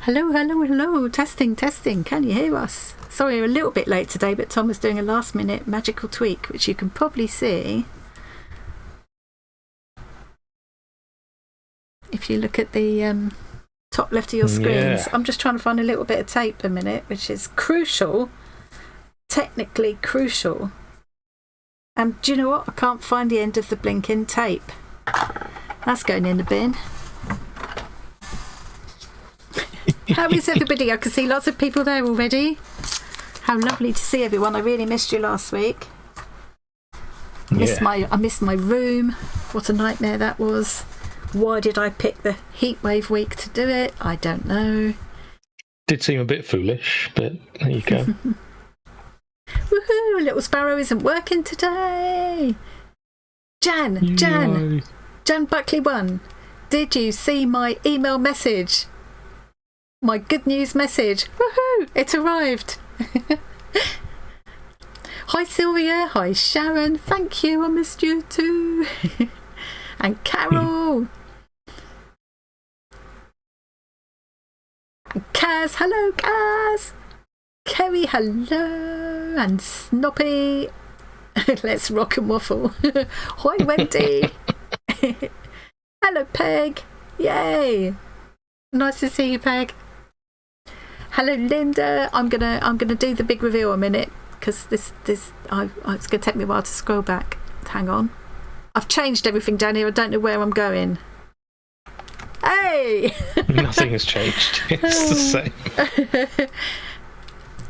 Hello, hello, hello. Testing, testing. Can you hear us? Sorry, we're a little bit late today, but Tom was doing a last-minute magical tweak, which you can probably see if you look at the top left of your screens. Yeah. I'm just trying to find a little bit of tape a minute, which is crucial, technically crucial. And do you know what? I can't find the end of the blinking tape. That's going in the bin. How is everybody? I can see lots of people there already. How lovely to see everyone. I really missed you last week. I missed my room. What a nightmare that was. Why did I pick the heatwave week to do it? I don't know. Did seem a bit foolish, but there you go. Woohoo! Little Sparrow isn't working today. Jan Buckley 1. Did you see my email message? My good news message. Woohoo! It arrived. Hi Sylvia. Hi Sharon. Thank you. I missed you too. And Carol. And Kaz. Hello, Kaz. Kerry. Hello. And Snoppy. Let's rock and waffle. Hi Wendy. Hello Peg. Yay. Nice to see you, Peg. Hello, Linda. I'm gonna do the big reveal a minute because it's gonna take me a while to scroll back. Hang on. I've changed everything down here. I don't know where I'm going. Hey! Nothing has changed. It's the same.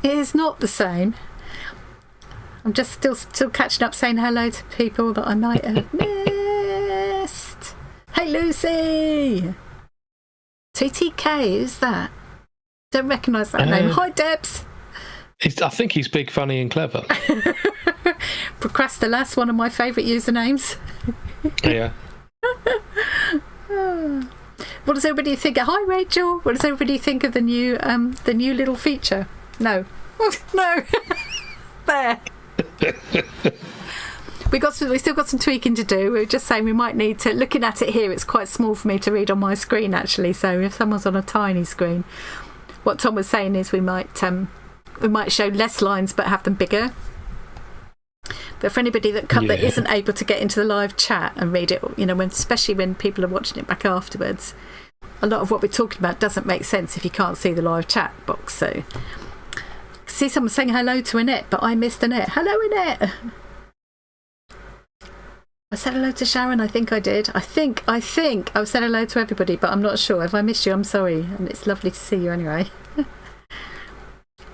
It is not the same. I'm just still catching up, saying hello to people that I might have missed. Hey, Lucy. TTK, who's that? Don't recognise that name. Hi, Debs. I think he's big, funny and clever. Procrastilas, one of my favourite usernames. Yeah. What does everybody think? Hi, Rachel. What does everybody think of the new little feature? No. No. There. We still got some tweaking to do. We were just saying we might need to. Looking at it here, it's quite small for me to read on my screen actually. So if someone's on a tiny screen, what Tom was saying is we might show less lines but have them bigger. But for anybody that isn't able to get into the live chat and read it, especially when people are watching it back afterwards, a lot of what we're talking about doesn't make sense if you can't see the live chat box. So, see someone saying hello to Annette, but I missed Annette. Hello, Annette. I said hello to Sharon. I think I did. I think I've said hello to everybody, but I'm not sure. If I missed you, I'm sorry. And it's lovely to see you anyway.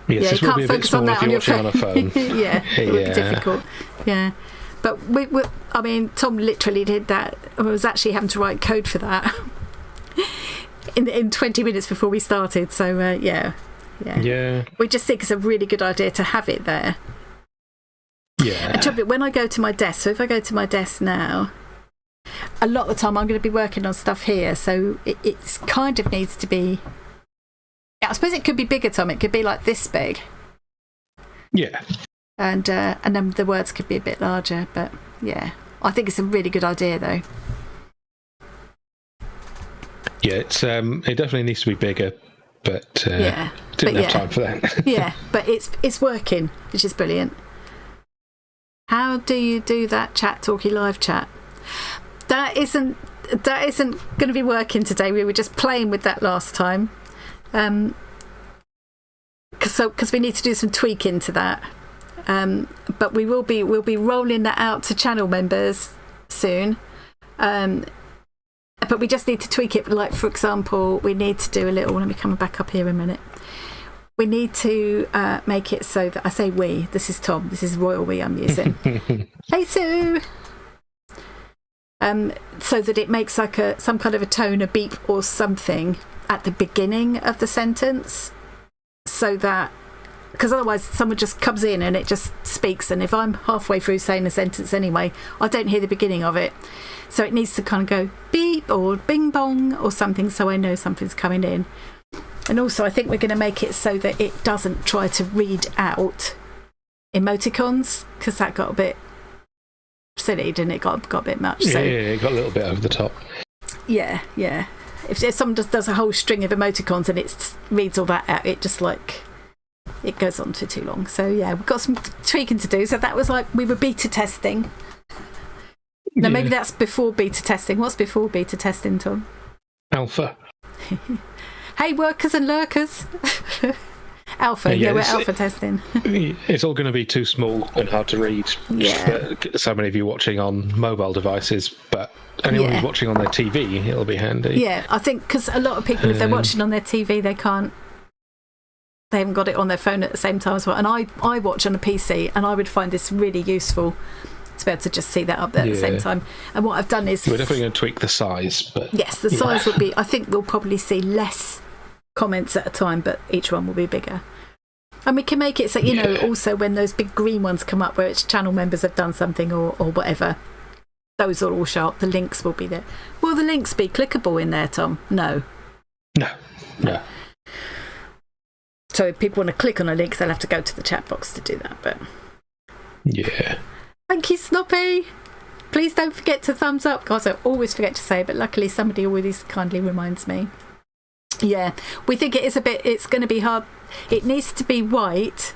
Yes, you can't focus on that on your phone. Yeah, it would be difficult. Yeah, but Tom literally did that. I was actually having to write code for that in 20 minutes before we started. So yeah. We just think it's a really good idea to have it there. Yeah. And when I go to my desk, so if I go to my desk now, a lot of the time I'm going to be working on stuff here, so it's kind of needs to be. I suppose it could be bigger, Tom. It could be like this big. Yeah. And then the words could be a bit larger, but yeah, I think it's a really good idea though. Yeah, it definitely needs to be bigger, but didn't have time for that. Yeah, but it's working, which is brilliant. How do you do that Talkie live chat? That isn't going to be working today. We were just playing with that last time, because we need to do some tweaking to that. But we'll be rolling that out to channel members soon. But we just need to tweak it. Like for example, we need to do a little. Let me come back up here a minute. We need to make it so that I say we. This is Tom. This is royal we I'm using. Hey Sue. So that it makes like some kind of a tone, a beep or something at the beginning of the sentence, so that because otherwise someone just comes in and it just speaks, and if I'm halfway through saying the sentence anyway, I don't hear the beginning of it. So it needs to kind of go beep or bing bong or something, so I know something's coming in. And also I think we're going to make it so that it doesn't try to read out emoticons, because that got a bit silly, didn't it? Got a bit much. Yeah, it got a little bit over the top. Yeah. if someone just does a whole string of emoticons and it reads all that out, it just like it goes on for too long. So yeah, we've got some tweaking to do. So that was like we were beta testing. No, maybe that's before beta testing. What's before beta testing, Tom? Alpha. Hey, workers and lurkers. Alpha, we're alpha testing. It's all going to be too small and hard to read for so many of you watching on mobile devices, but anyone who's watching on their TV, it'll be handy. Yeah, I think because a lot of people, if they're watching on their TV, they haven't got it on their phone at the same time as well. And I watch on a PC, and I would find this really useful to be able to just see that up there at the same time. And what I've done is... We're definitely going to tweak the size. But yes, the size would be... I think we'll probably see less comments at a time, but each one will be bigger. And we can make it so, you know, also when those big green ones come up where it's channel members have done something or whatever, those will all show up. The links will be there. Will the links be clickable in there, Tom? No. No. So if people want to click on a link, they'll have to go to the chat box to do that. But yeah. Thank you, Snoppy. Please don't forget to thumbs up. Guys, I always forget to say, but luckily somebody always kindly reminds me. Yeah, we think it's going to be hard. It needs to be white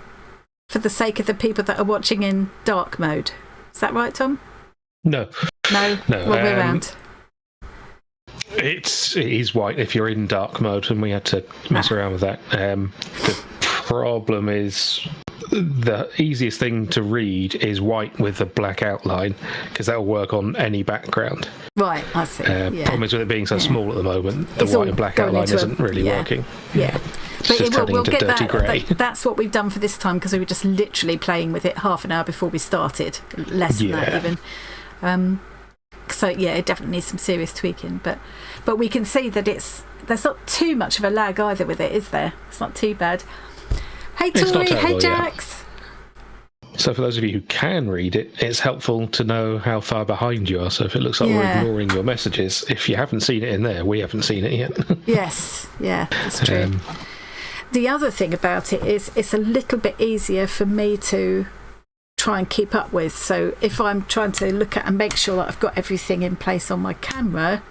for the sake of the people that are watching in dark mode. Is that right, Tom? No. Wrong way around. It is white if you're in dark mode, and we had to mess around with that. The problem is the easiest thing to read is white with a black outline, because that will work on any background. Right, I see. Problem is with it being so small at the moment, the white and black outline isn't really working. Yeah. It's just turning into dirty grey. That's what we've done for this time, because we were just literally playing with it half an hour before we started. Less than that even. So yeah, it definitely needs some serious tweaking, but we can see that there's not too much of a lag either with it, is there? It's not too bad. Hey Tori, hey Jax. So for those of you who can read it, it's helpful to know how far behind you are. So if it looks like we're ignoring your messages, if you haven't seen it in there, we haven't seen it yet. Yes, yeah, that's true. The other thing about it is it's a little bit easier for me to try and keep up with. So if I'm trying to look at and make sure that I've got everything in place on my camera,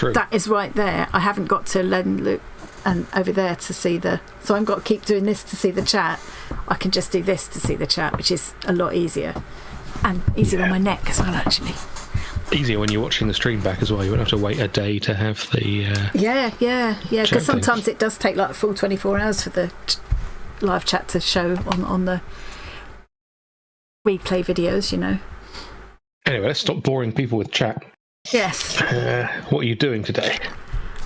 that is right there. I haven't got to look and over there to see so I've got to keep doing this to see the chat. I can just do this to see the chat, which is a lot easier and easier on my neck as well, actually. Easier when you're watching the stream back as well. You won't have to wait a day to have the because sometimes it does take like a full 24 hours for the live chat to show on the replay videos, you know. Anyway, let's stop boring people with chat. Yes. What are you doing today?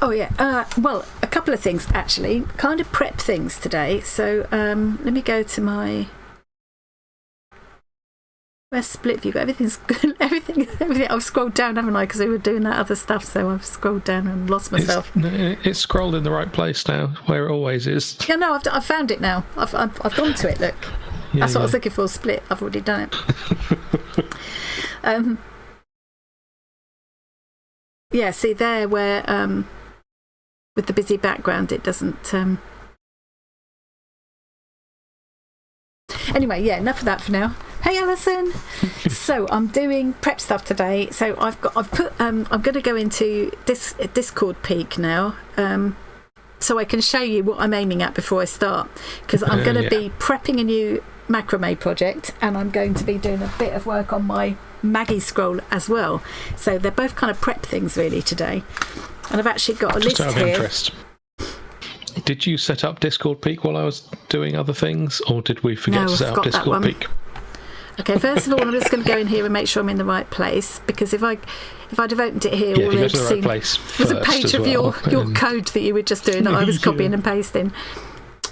Oh yeah, well, a couple of things actually, kind of prep things today. So let me go to my... Where's split view? Everything's good. Everything. I've scrolled down, haven't I? Because we were doing that other stuff, so I've scrolled down and lost myself. It's scrolled in the right place now, where it always is. Yeah, no, I've found it now. I've gone to it. Look, that's what I was looking for. Split. I've already done it. Yeah. See there where with the busy background, it doesn't. Anyway, yeah, enough of that for now. Hey, Alison. So I'm doing prep stuff today. So I'm going to go into this Discord peek now, so I can show you what I'm aiming at before I start, because I'm going to be prepping a new macrame project, and I'm going to be doing a bit of work on my Maggie scroll as well. So they're both kind of prep things really today, and I've actually got a list out of here. Interest. Did you set up Discord Peek while I was doing other things, or did we forget to set up Discord Peek? Okay, first of all, I'm just going to go in here and make sure I'm in the right place, because if I'd have opened it here, all they've seen was a page of your code that you were just doing that I was copying and pasting.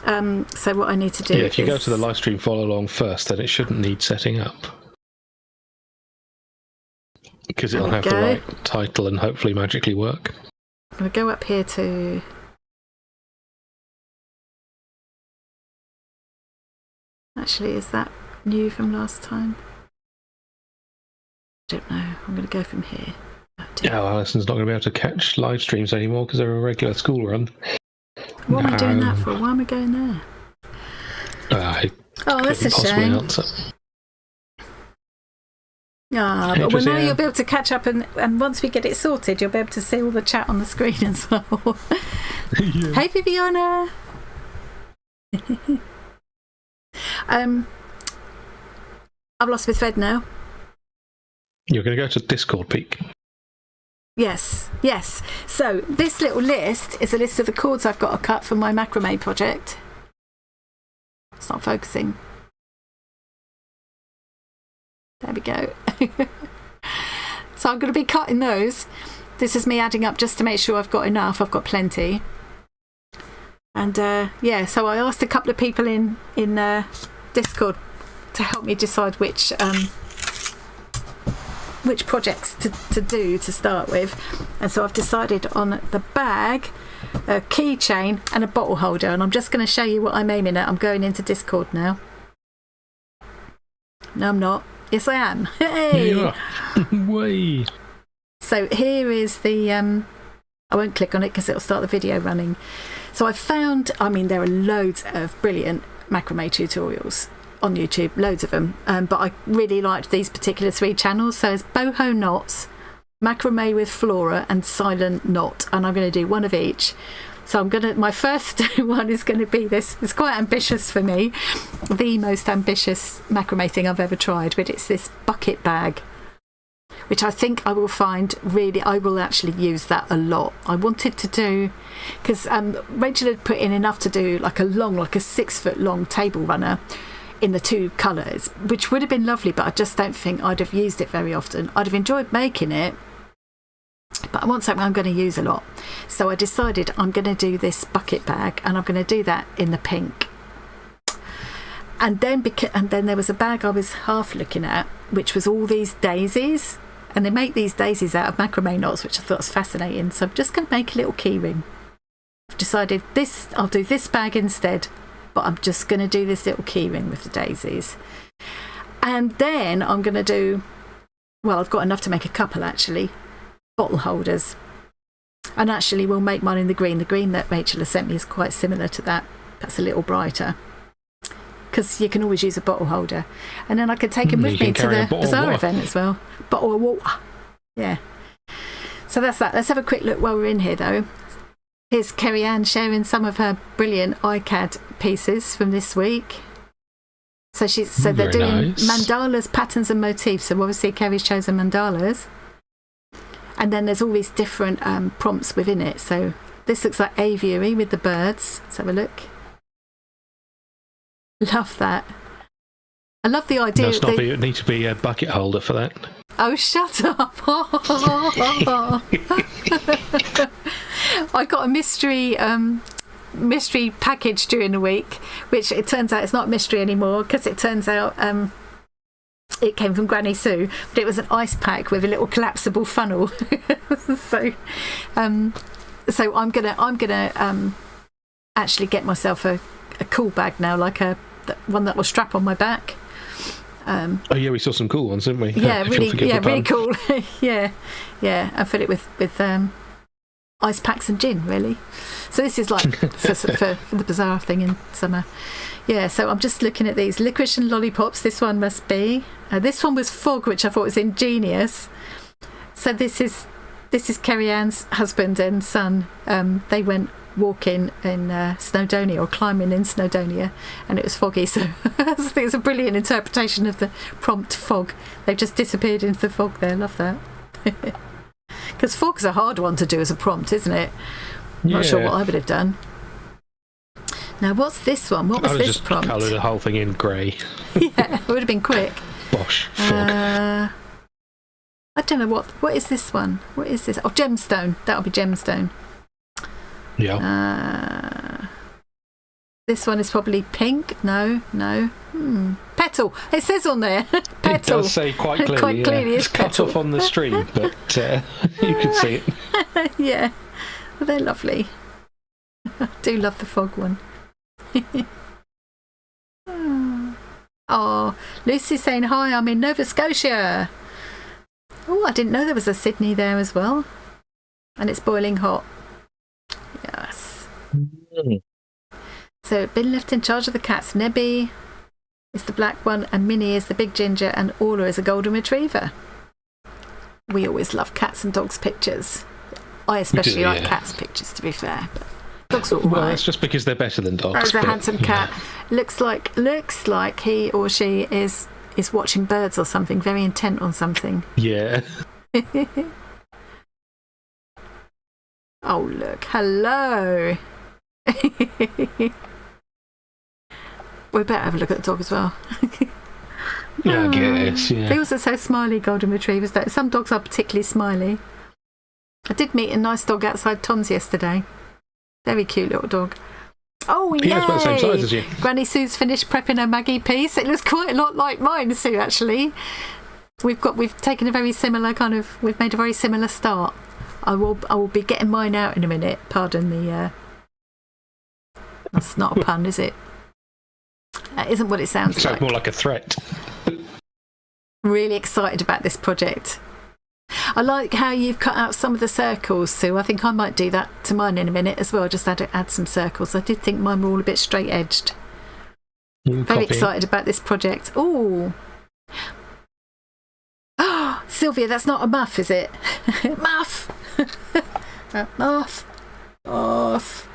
So what I need to do is... if you go to the live stream follow along first, then it shouldn't need setting up, because it'll have the right title and hopefully magically work. I'm going to go up here to... Actually, is that new from last time? I don't know. I'm going to go from here. Alison's not going to be able to catch live streams anymore because they're a regular school run. What am I doing that for? Why am I going there? I that's a shame. Answer. But well, now you'll be able to catch up, and once we get it sorted, you'll be able to see all the chat on the screen as well. Yeah. Hey, Viviana. I've lost my thread now. You're going to go to Discord peek. Yes. So this little list is a list of the cords I've got to cut for my macrame project. It's not focusing. There we go. So I'm going to be cutting those. This is me adding up just to make sure I've got enough. I've got plenty. And so I asked a couple of people in Discord to help me decide which projects to do to start with. And so I've decided on the bag, a keychain and a bottle holder. And I'm just going to show you what I'm aiming at. I'm going into Discord now. No, I'm not. Yes, I am. Hey! Yeah. Way. So here is the... I won't click on it because it'll start the video running. So I found... there are loads of brilliant macrame tutorials on YouTube. Loads of them. But I really liked these particular 3 channels. So it's Boho Knots, Macrame with Flora and Silent Knot. And I'm going to do one of each. So my first one is going to be this. It's quite ambitious for me. The most ambitious macrame thing I've ever tried. But it's this bucket bag, which I think I will find I will actually use that a lot. I wanted to do, because Rachel had put in enough to do like a 6-foot long table runner in the 2 colours, which would have been lovely, but I just don't think I'd have used it very often. I'd have enjoyed making it, but I want something I'm going to use a lot. So I decided I'm going to do this bucket bag, and I'm going to do that in the pink. And then there was a bag I was half looking at, which was all these daisies. And they make these daisies out of macrame knots, which I thought was fascinating. So I'm just going to make a little key ring. I've decided I'll do this bag instead, but I'm just going to do this little key ring with the daisies. And then I'm going to do, I've got enough to make a couple actually, bottle holders. And actually we'll make mine in the green. The green that Rachel has sent me is quite similar to that. That's a little brighter. Because you can always use a bottle holder. And then I could take them with me to the Bazaar event as well. Bottle of water. Yeah. So that's that. Let's have a quick look while we're in here, though. Here's Kerry Ann sharing some of her brilliant iCAD pieces from this week. So they're doing mandalas, patterns and motifs. So obviously Kerry's chosen mandalas. And then there's all these different prompts within it. So this looks like aviary with the birds. Let's have a look. Love that. I love the idea. You need to be a bucket holder for that. Oh, shut up. I got a mystery package during the week, which it turns out it's not mystery anymore, because it turns out it came from Granny Sue, but it was an ice pack with a little collapsible funnel. So I'm gonna actually get myself a cool bag now, like one that will strap on my back. We saw some cool ones, didn't we? Yeah, really cool. yeah, and fill it with ice packs and gin, really. So this is like for the Bazaar thing in summer. Yeah, so I'm just looking at these licorice and lollipops. This one must be. This one was fog, which I thought was ingenious. So this is Kerry Ann's husband and son. They went walking in Snowdonia, or climbing in Snowdonia, and it was foggy. So I think it's a brilliant interpretation of the prompt fog. They've just disappeared into the fog there. Love that. Because fog's a hard one to do as a prompt, isn't it? I'm not sure what I would have done. Now, what's this one? What was this prompt? I would have just coloured the whole thing in grey. Yeah, it would have been quick. Bosh, fog. I don't know what is this one? What is this? Oh, gemstone. That'll be gemstone. Yeah. This one is probably pink. No. Petal. It says on there. Petal. It does say quite clearly. It's cut off on the stream, but you can see it. Yeah. Well, they're lovely. I do love the fog one. Oh, Lucy's saying hi. I'm in Nova Scotia. Oh, I didn't know there was a Sydney there as well. And it's boiling hot. Yes. So, been left in charge of the cats. Nebby. is the black one, and Minnie is the big ginger, and Orla is a golden retriever. We always love cats and dogs pictures. I especially like cats pictures, to be fair. But dogs are all right. Well, that's just because they're better than dogs. There's a handsome cat. Looks like he or she is watching birds or something, very intent on something. Yeah. Oh, look. Hello. We better have a look at the dog as well. I guess, yeah. They also so smiley, golden retrievers. Some dogs are particularly smiley. I did meet a nice dog outside Tom's yesterday. Very cute little dog. Oh, yeah. It's about the same size as you. Granny Sue's finished prepping her Maggie piece. It looks quite a lot like mine, Sue, actually. We've taken a very similar we've made a very similar start. I will be getting mine out in a minute. Pardon the that's not a pun, is it? That isn't what it sounds like. Sounds more like a threat. Really excited about this project. I like how you've cut out some of the circles, Sue. I think I might do that to mine in a minute as well, just add some circles. I did think mine were all a bit straight edged. Very excited about this project. Ooh. Oh, Sylvia, that's not a muff, is it? Muff! Muff! Muff!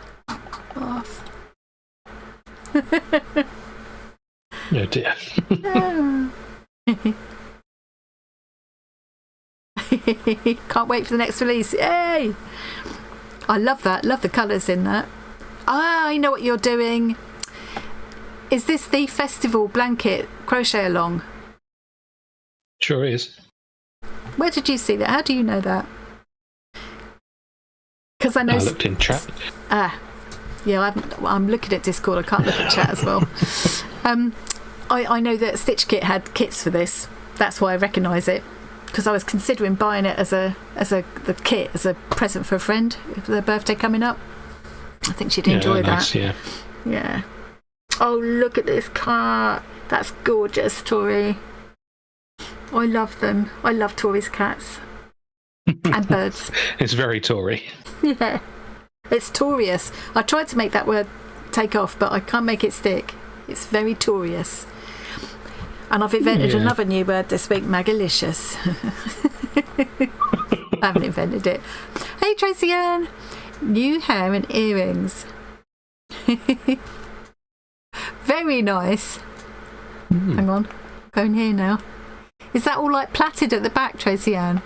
Muff! Oh dear. Can't wait for the next release. Yay! I love that. Love the colours in that. Ah, I know what you're doing. Is this the festival blanket crochet along? Sure is. Where did you see that? How do you know that? Because I know. I looked in chat. Yeah, I'm looking at Discord. I can't look at chat as well. I know that Stitch Kit had kits for this. That's why I recognise it. Because I was considering buying it as the kit as a present for a friend for their birthday coming up. I think she'd enjoy nice, that. Yeah. Oh, look at this cat. That's gorgeous, Tori. I love them. I love Tori's cats and birds. It's very Tory. Yeah. It's Torious. I tried to make that word take off, but I can't make it stick. It's very Torious. And I've invented another new word this week, Magalicious. I haven't invented it. Hey, Tracy Ann. New hair and earrings. Very nice. Hang on. Going here now. Is that all like plaited at the back, Tracy Ann?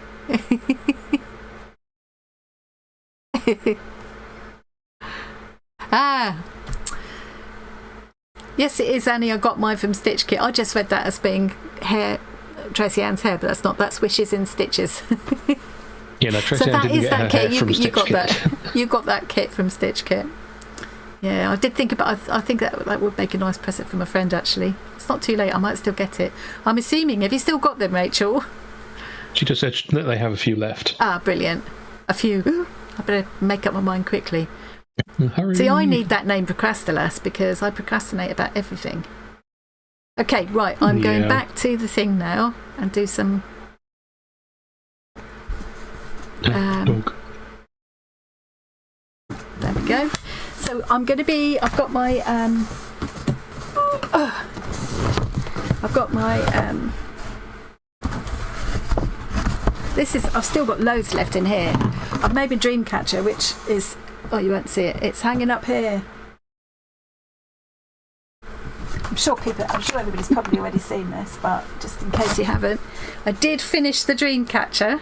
Yes, it is, Annie. I got mine from Stitch Kit. I just read that as being hair, Tracy Ann's hair, but that's not. That's Wishes in Stitches. Yeah, no, Tracy Ann didn't get her hair from Stitch Kit. You got that kit from Stitch Kit. Yeah, I did think about. I think that would make a nice present for my friend. Actually, it's not too late. I might still get it. I'm assuming. Have you still got them, Rachel? She just said that they have a few left. Ah, brilliant. A few. I better make up my mind quickly. Hurry. See, I need that name Procrastilas because I procrastinate about everything. Okay, right. I'm going back to the thing now and do some. Dog. There we go. So I'm going to be. I've got my. I've got my. I've still got loads left in here. I've made a dream catcher, which is. Oh, you won't see it. It's hanging up here. I'm sure everybody's probably already seen this, but just in case you haven't, I did finish the dream catcher.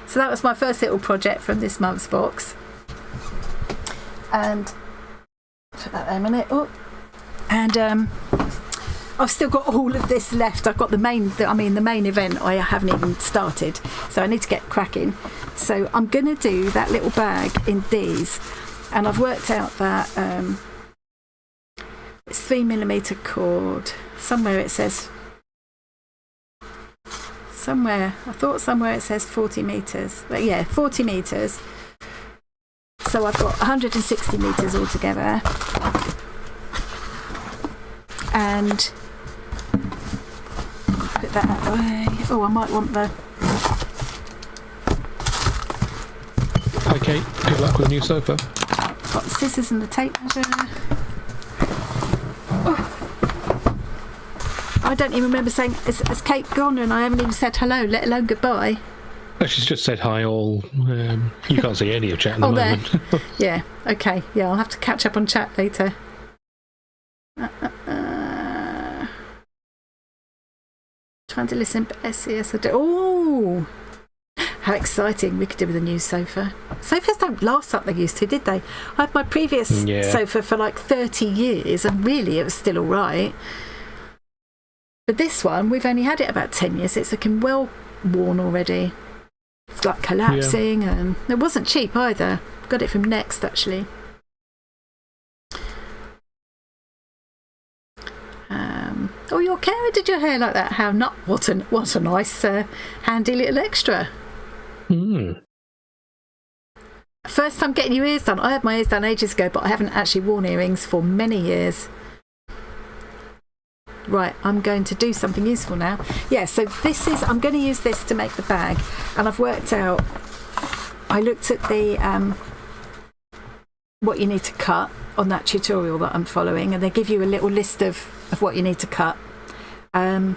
So that was my first little project from this month's box. And put that there a minute. Oh, and I've still got all of this left. I've got the main event I haven't even started, so I need to get cracking. So I'm going to do that little bag in these, and I've worked out that it's 3mm cord. Somewhere it says. I thought somewhere it says 40 metres, but yeah, 40 metres. So I've got 160 metres altogether, and put that out of the way. Oh, I might want the. Okay, good luck with the new sofa. Got the scissors and the tape measure. Oh. I don't even remember saying, has Kate gone? And I haven't even said hello, let alone goodbye. Well, she's just said hi all. You can't see any of chat at the moment. Yeah, okay. Yeah, I'll have to catch up on chat later. Trying to listen, but yes, I do. Oh, how exciting. We could do with a new sofa. Sofas don't last like they used to, did they? I had my previous sofa for like 30 years and really it was still all right. But this one, we've only had it about 10 years. It's looking well worn already. It's like collapsing and it wasn't cheap either. Got it from Next actually. Oh, your carer did your hair like that? How not? What a nice handy little extra. First time getting your ears done. I had my ears done ages ago, but I haven't actually worn earrings for many years. Right, I'm going to do something useful now. Yeah, so I'm going to use this to make the bag, and I've worked out, I looked at the what you need to cut on that tutorial that I'm following, and they give you a little list of what you need to cut. And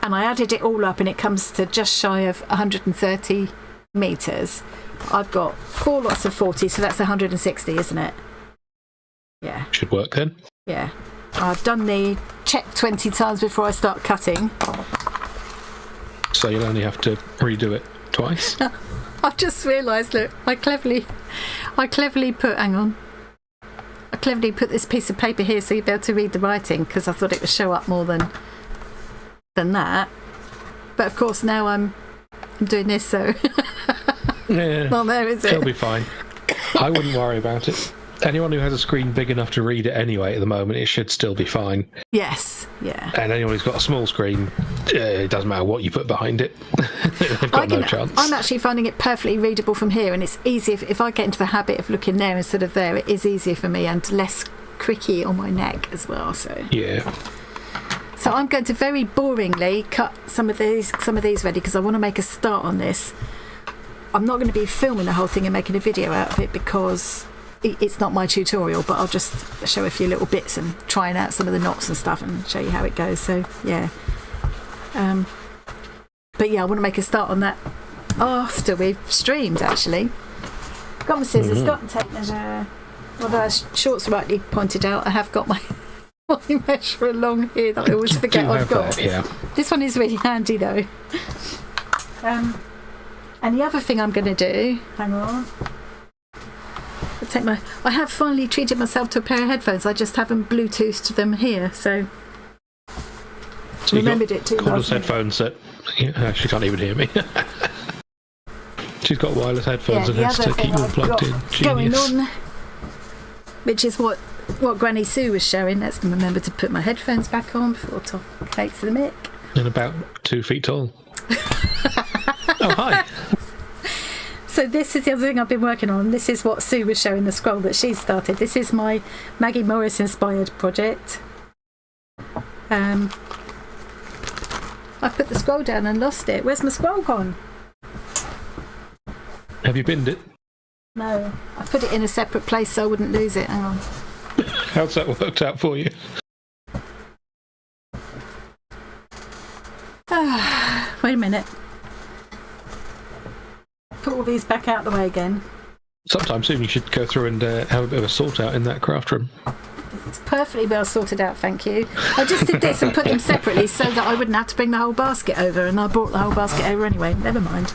I added it all up and it comes to just shy of 130 metres. I've got 4 lots of 40, so that's 160, isn't it? Yeah. Should work then. Yeah. I've done the check 20 times before I start cutting. So you'll only have to redo it twice? I've just realised, look, I cleverly put, hang on. I cleverly put this piece of paper here so you'd be able to read the writing because I thought it would show up more than that. But of course now I'm doing this, so yeah, well, there is it. It'll be fine. I wouldn't worry about it. Anyone who has a screen big enough to read it anyway at the moment, it should still be fine. Yes, yeah. And anyone who's got a small screen, it doesn't matter what you put behind it. They've got no chance. I'm actually finding it perfectly readable from here, and it's easy if I get into the habit of looking there instead of there, it is easier for me and less cricky on my neck as well. So yeah. So I'm going to very boringly cut some of these ready because I want to make a start on this. I'm not going to be filming the whole thing and making a video out of it because it's not my tutorial, but I'll just show a few little bits and trying out some of the knots and stuff and show you how it goes. So yeah, but yeah, I want to make a start on that after we've streamed. Actually, got my scissors, got my tape measure. Well, as Shorts rightly pointed out, I have got my measure along here that I always forget I've got. Yeah. This one is really handy though. And the other thing I'm going to do, hang on. I have finally treated myself to a pair of headphones. I just haven't Bluetoothed them here, so remembered it too. Cordless headphones that she can't even hear me. She's got wireless headphones and has to keep them plugged in. Going on, which is what Granny Sue was showing. Let's remember to put my headphones back on before Kate to the mic. And about 2 feet tall. Oh, hi. So this is the other thing I've been working on. This is what Sue was showing, the scroll that she started. This is my Maggie Morris inspired project. I put the scroll down and lost it. Where's my scroll gone? Have you binned it? No, I put it in a separate place so I wouldn't lose it. Hang on. How's that worked out for you? Wait a minute. Put all these back out the way again. Sometime soon you should go through and have a bit of a sort out in that craft room. It's perfectly well sorted out, thank you. I just did this and put them separately so that I wouldn't have to bring the whole basket over, and I brought the whole basket over anyway. Never mind.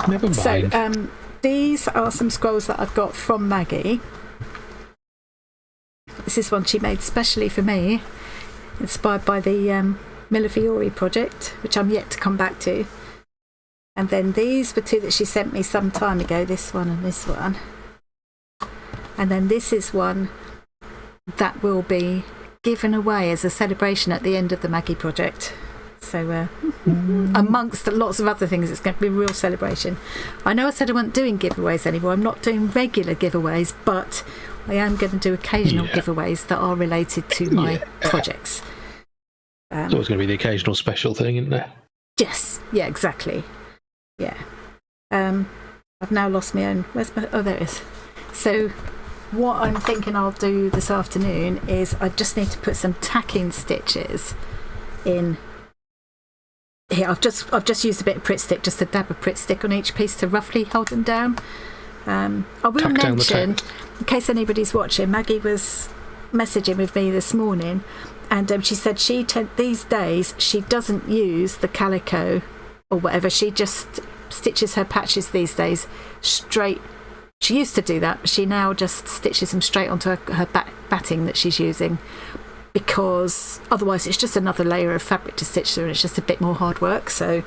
Never mind. So these are some scrolls that I've got from Maggie. This is one she made specially for me, inspired by the Millefiori project, which I'm yet to come back to. And then these were 2 that she sent me some time ago, this one and this one. And then this is one that will be given away as a celebration at the end of the Maggie project. So amongst lots of other things, it's going to be a real celebration. I know I said I wasn't doing giveaways anymore. I'm not doing regular giveaways, but I am going to do occasional giveaways that are related to my projects. It's always going to be the occasional special thing, isn't there? Yes, yeah, exactly. Yeah. I've now lost my own. Where's my? Oh, there it is. So what I'm thinking I'll do this afternoon is I just need to put some tacking stitches in here. I've just used a bit of Pritt stick, just a dab of Pritt stick on each piece to roughly hold them down. I will mention, in case anybody's watching, Maggie was messaging with me this morning, and she said these days she doesn't use the calico or whatever. She just stitches her patches these days straight. She used to do that, but she now just stitches them straight onto her batting that she's using, because otherwise it's just another layer of fabric to stitch through, and it's just a bit more hard work. So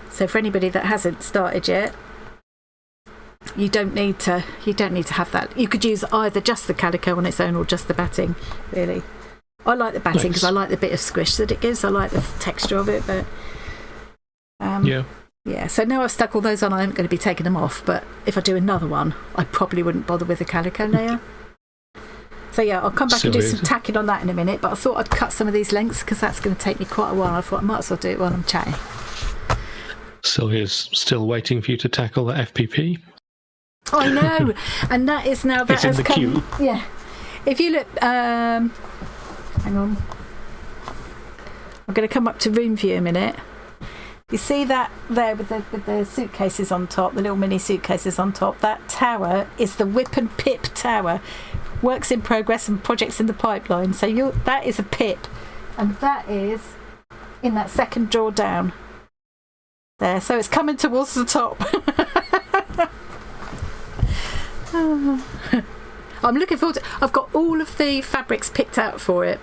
for anybody that hasn't started yet, you don't need to have that. You could use either just the calico on its own or just the batting, really. I like the batting because I like the bit of squish that it gives. I like the texture of it, but yeah, so now I've stuck all those on, I'm going to be taking them off, but if I do another one, I probably wouldn't bother with the calico layer. So yeah, I'll come back and do some tacking on that in a minute, but I thought I'd cut some of these lengths because that's going to take me quite a while. I thought I might as well do it while I'm chatting. Sylvia's still waiting for you to tackle the FPP. I know, and that is now that has come. Queue. Yeah, if you look, hang on, I'm going to come up to room view a minute. You see that there with the suitcases on top, the little mini suitcases on top. That tower is the WIP and Pip tower. Works in progress and projects in the pipeline. So that is a pip, and that is in that second drawer down there. So it's coming towards the top. I'm looking forward to. I've got all of the fabrics picked out for it.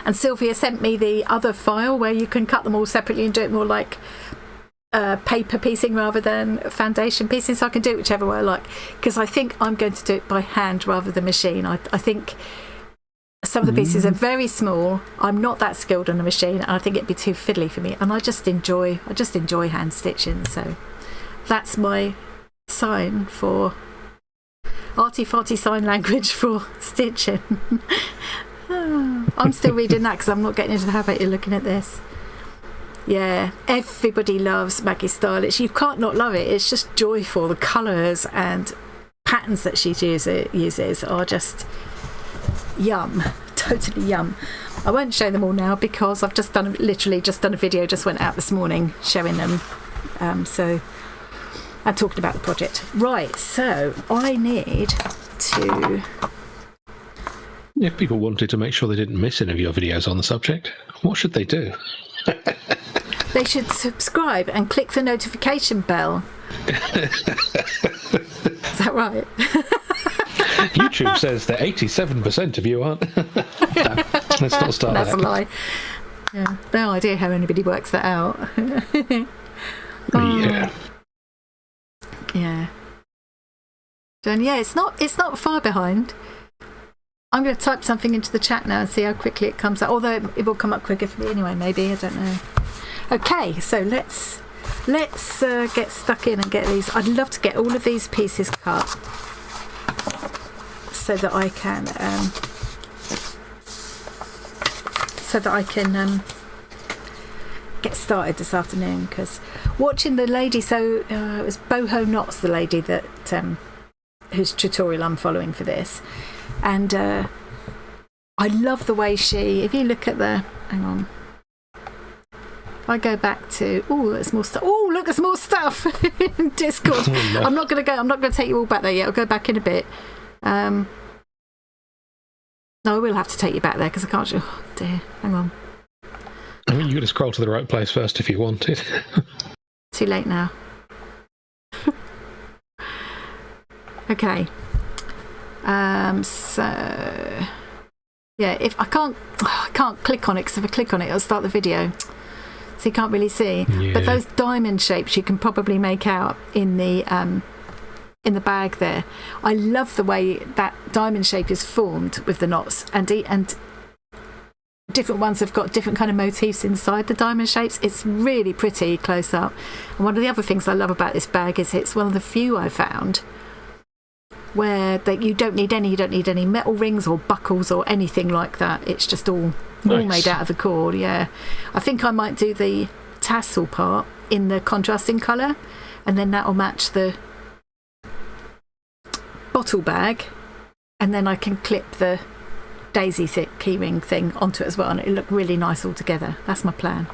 And Sylvia sent me the other file where you can cut them all separately and do it more like paper piecing rather than foundation piecing. So I can do it whichever way I like, because I think I'm going to do it by hand rather than machine. I think some of the pieces are very small. I'm not that skilled on a machine, and I think it'd be too fiddly for me. And I just enjoy hand stitching. So that's my sign for arty-farty sign language for stitching. I'm still reading that because I'm not getting into the habit of looking at this. Yeah, everybody loves Maggie Stylish. You can't not love it. It's just joyful. The colours and patterns that she uses are just yum. Totally yum. I won't show them all now because I've literally just done a video, just went out this morning showing them. So I talked about the project. Right, so I need to... If people wanted to make sure they didn't miss any of your videos on the subject, what should they do? They should subscribe and click the notification bell. Is that right? YouTube says that 87% of you aren't. No, let's not start That's that. a lie. Yeah, no idea how anybody works that out. Yeah. Yeah. And yeah, it's not far behind. I'm going to type something into the chat now and see how quickly it comes up. Although it will come up quicker for me anyway, maybe. I don't know. Okay, so let's get stuck in and get these. I'd love to get all of these pieces cut so that I can get started this afternoon. Because watching the lady, so it was Boho Knots, the lady that whose tutorial I'm following for this. And I love the way if you look at hang on. If I go back to, there's more stuff. Oh, look, there's more stuff in Discord. Oh, no. I'm not going to take you all back there yet. I'll go back in a bit. No, I will have to take you back there because I can't. Oh, dear. Hang on. I mean, you got to scroll to the right place first if you wanted. Too late now. Okay. So yeah, if I can't click on it because if I click on it, it'll start the video, so you can't really see. Yeah. But those diamond shapes you can probably make out in the bag there. I love the way that diamond shape is formed with the knots, and different ones have got different kind of motifs inside the diamond shapes. It's really pretty close up. And one of the other things I love about this bag is it's one of the few I found where you don't need any metal rings or buckles or anything like that. It's just all made out of the cord. Yeah, I think I might do the tassel part in the contrasting colour, and then that will match the bottle bag, and then I can clip the daisy keyring thing onto it as well, and it'll look really nice all together. That's my plan.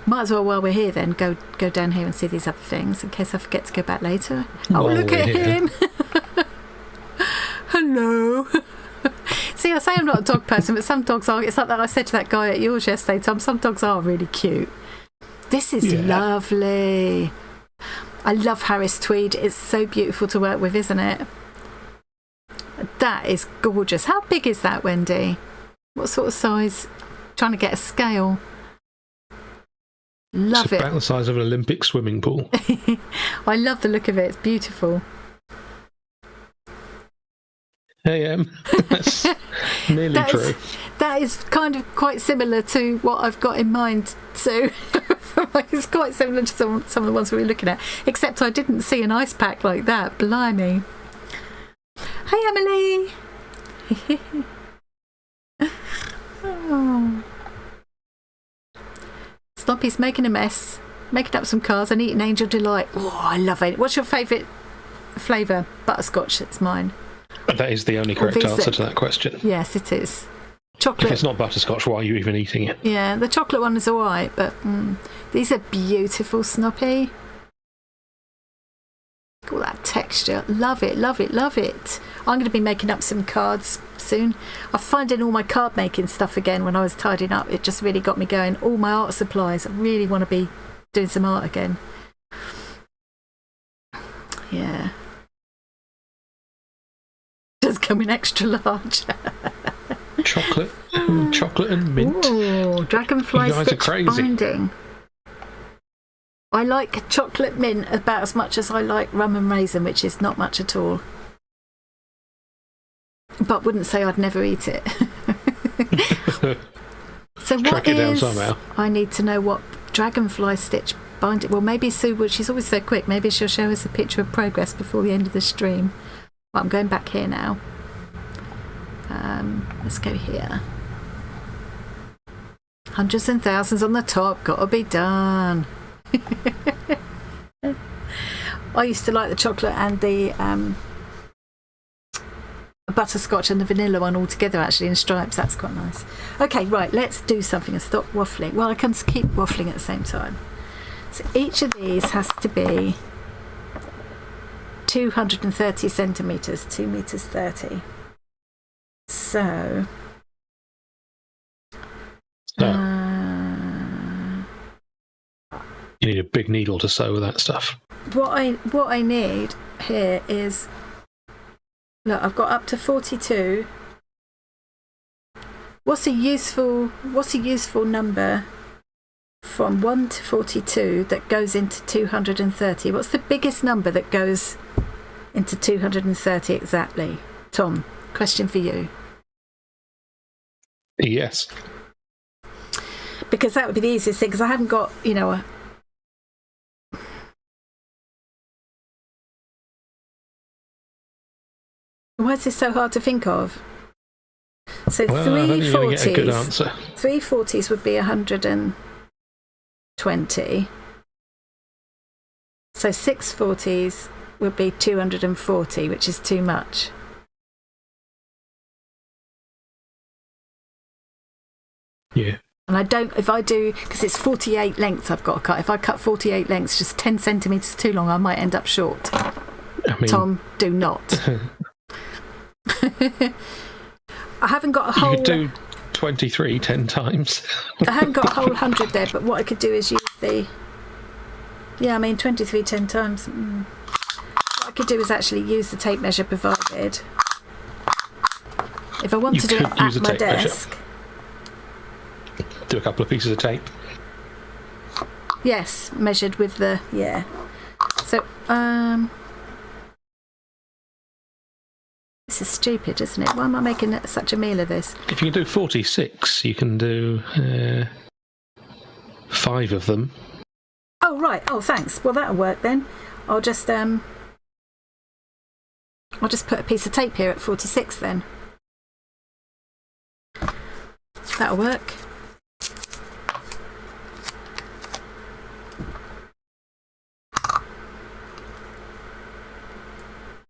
Might as well, while we're here then, go down here and see these other things in case I forget to go back later. Oh, look at him. Hello. See, I say I'm not a dog person, but some dogs are. It's like that I said to that guy at yours yesterday, Tom, some dogs are really cute. This is lovely. I love Harris Tweed. It's so beautiful to work with, isn't it? That is gorgeous. How big is that, Wendy? What sort of size? Trying to get a scale. Love it. It's about the size of an Olympic swimming pool. I love the look of it. It's beautiful. Hey, that's nearly true. That is kind of quite similar to what I've got in mind. So it's quite similar to some of the ones we were looking at, except I didn't see an ice pack like that. Blimey. Hey, Emily. Oh. Snoppy's making a mess, making up some cards and eating Angel Delight. Oh, I love it. What's your favourite flavour? Butterscotch, it's mine. That is the only correct answer to that question. Yes, it is. Chocolate. If it's not butterscotch, why are you even eating it? Yeah, the chocolate one is all right, but these are beautiful, Snoppy. Look at all that texture. Love it, love it, love it. I'm going to be making up some cards soon. I'm finding all my card making stuff again when I was tidying up. It just really got me going. All my art supplies. I really want to be doing some art again. Yeah. Does come in extra large. Chocolate and mint. Oh, dragonfly stitch binding. I like chocolate mint about as much as I like rum and raisin, which is not much at all. But wouldn't say I'd never eat it. So what is... I need to know what dragonfly stitch binding... Well, maybe Sue would... She's always so quick. Maybe she'll show us a picture of progress before the end of the stream. Well, I'm going back here now. Let's go here. Hundreds and thousands on the top. Gotta be done. I used to like the chocolate and the butterscotch and the vanilla one all together, actually, in stripes. That's quite nice. Okay, right, let's do something and stop waffling. Well, I can keep waffling at the same time. So each of these has to be 230 centimetres, 2 metres 30. So you need a big needle to sew with that stuff. What I need here is, look, I've got up to 42. What's a useful number from 1 to 42 that goes into 230? What's the biggest number that goes into 230 exactly? Tom, question for you. Yes. Because that would be the easiest thing, because I haven't got, Why is this so hard to think of? So 340s. 340s would be 120. So 640s would be 240, which is too much. Yeah. And I don't, if I do, because it's 48 lengths I've got to cut. If I cut 48 lengths, just 10 centimetres too long, I might end up short. Tom, do not. I haven't got a whole... You could do 23 10 times. I haven't got a whole 100 there, but what I could do is use the... Yeah, 23 10 times. What I could do is actually use the tape measure provided. If I want to do it at my desk... Measure. Do a couple of pieces of tape. Yes, measured with the... Yeah. So, this is stupid, isn't it? Why am I making such a meal of this? If you can do 46, you can do 5 of them. Oh, right. Oh, thanks. Well, that'll work then. I'll just put a piece of tape here at 46 then. That'll work.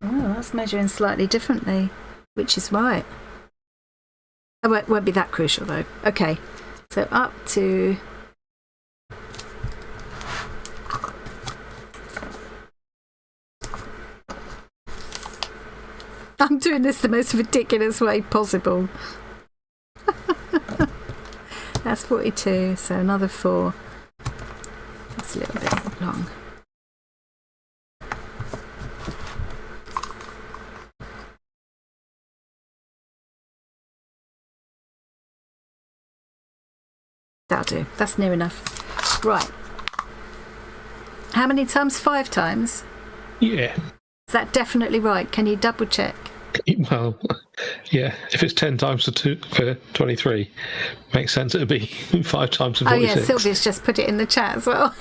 Oh, that's just measuring slightly differently, which is right. It won't be that crucial though. Okay, so up to... I'm doing this the most ridiculous way possible. That's 42, so another 4. That's a little bit long. That'll do. That's near enough. Right. How many times? 5 times? Yeah. Is that definitely right? Can you double check? Well, yeah. If it's 10 times for 23, makes sense it'd be 5 times for 46. Oh yeah, Sylvia's just put it in the chat as well.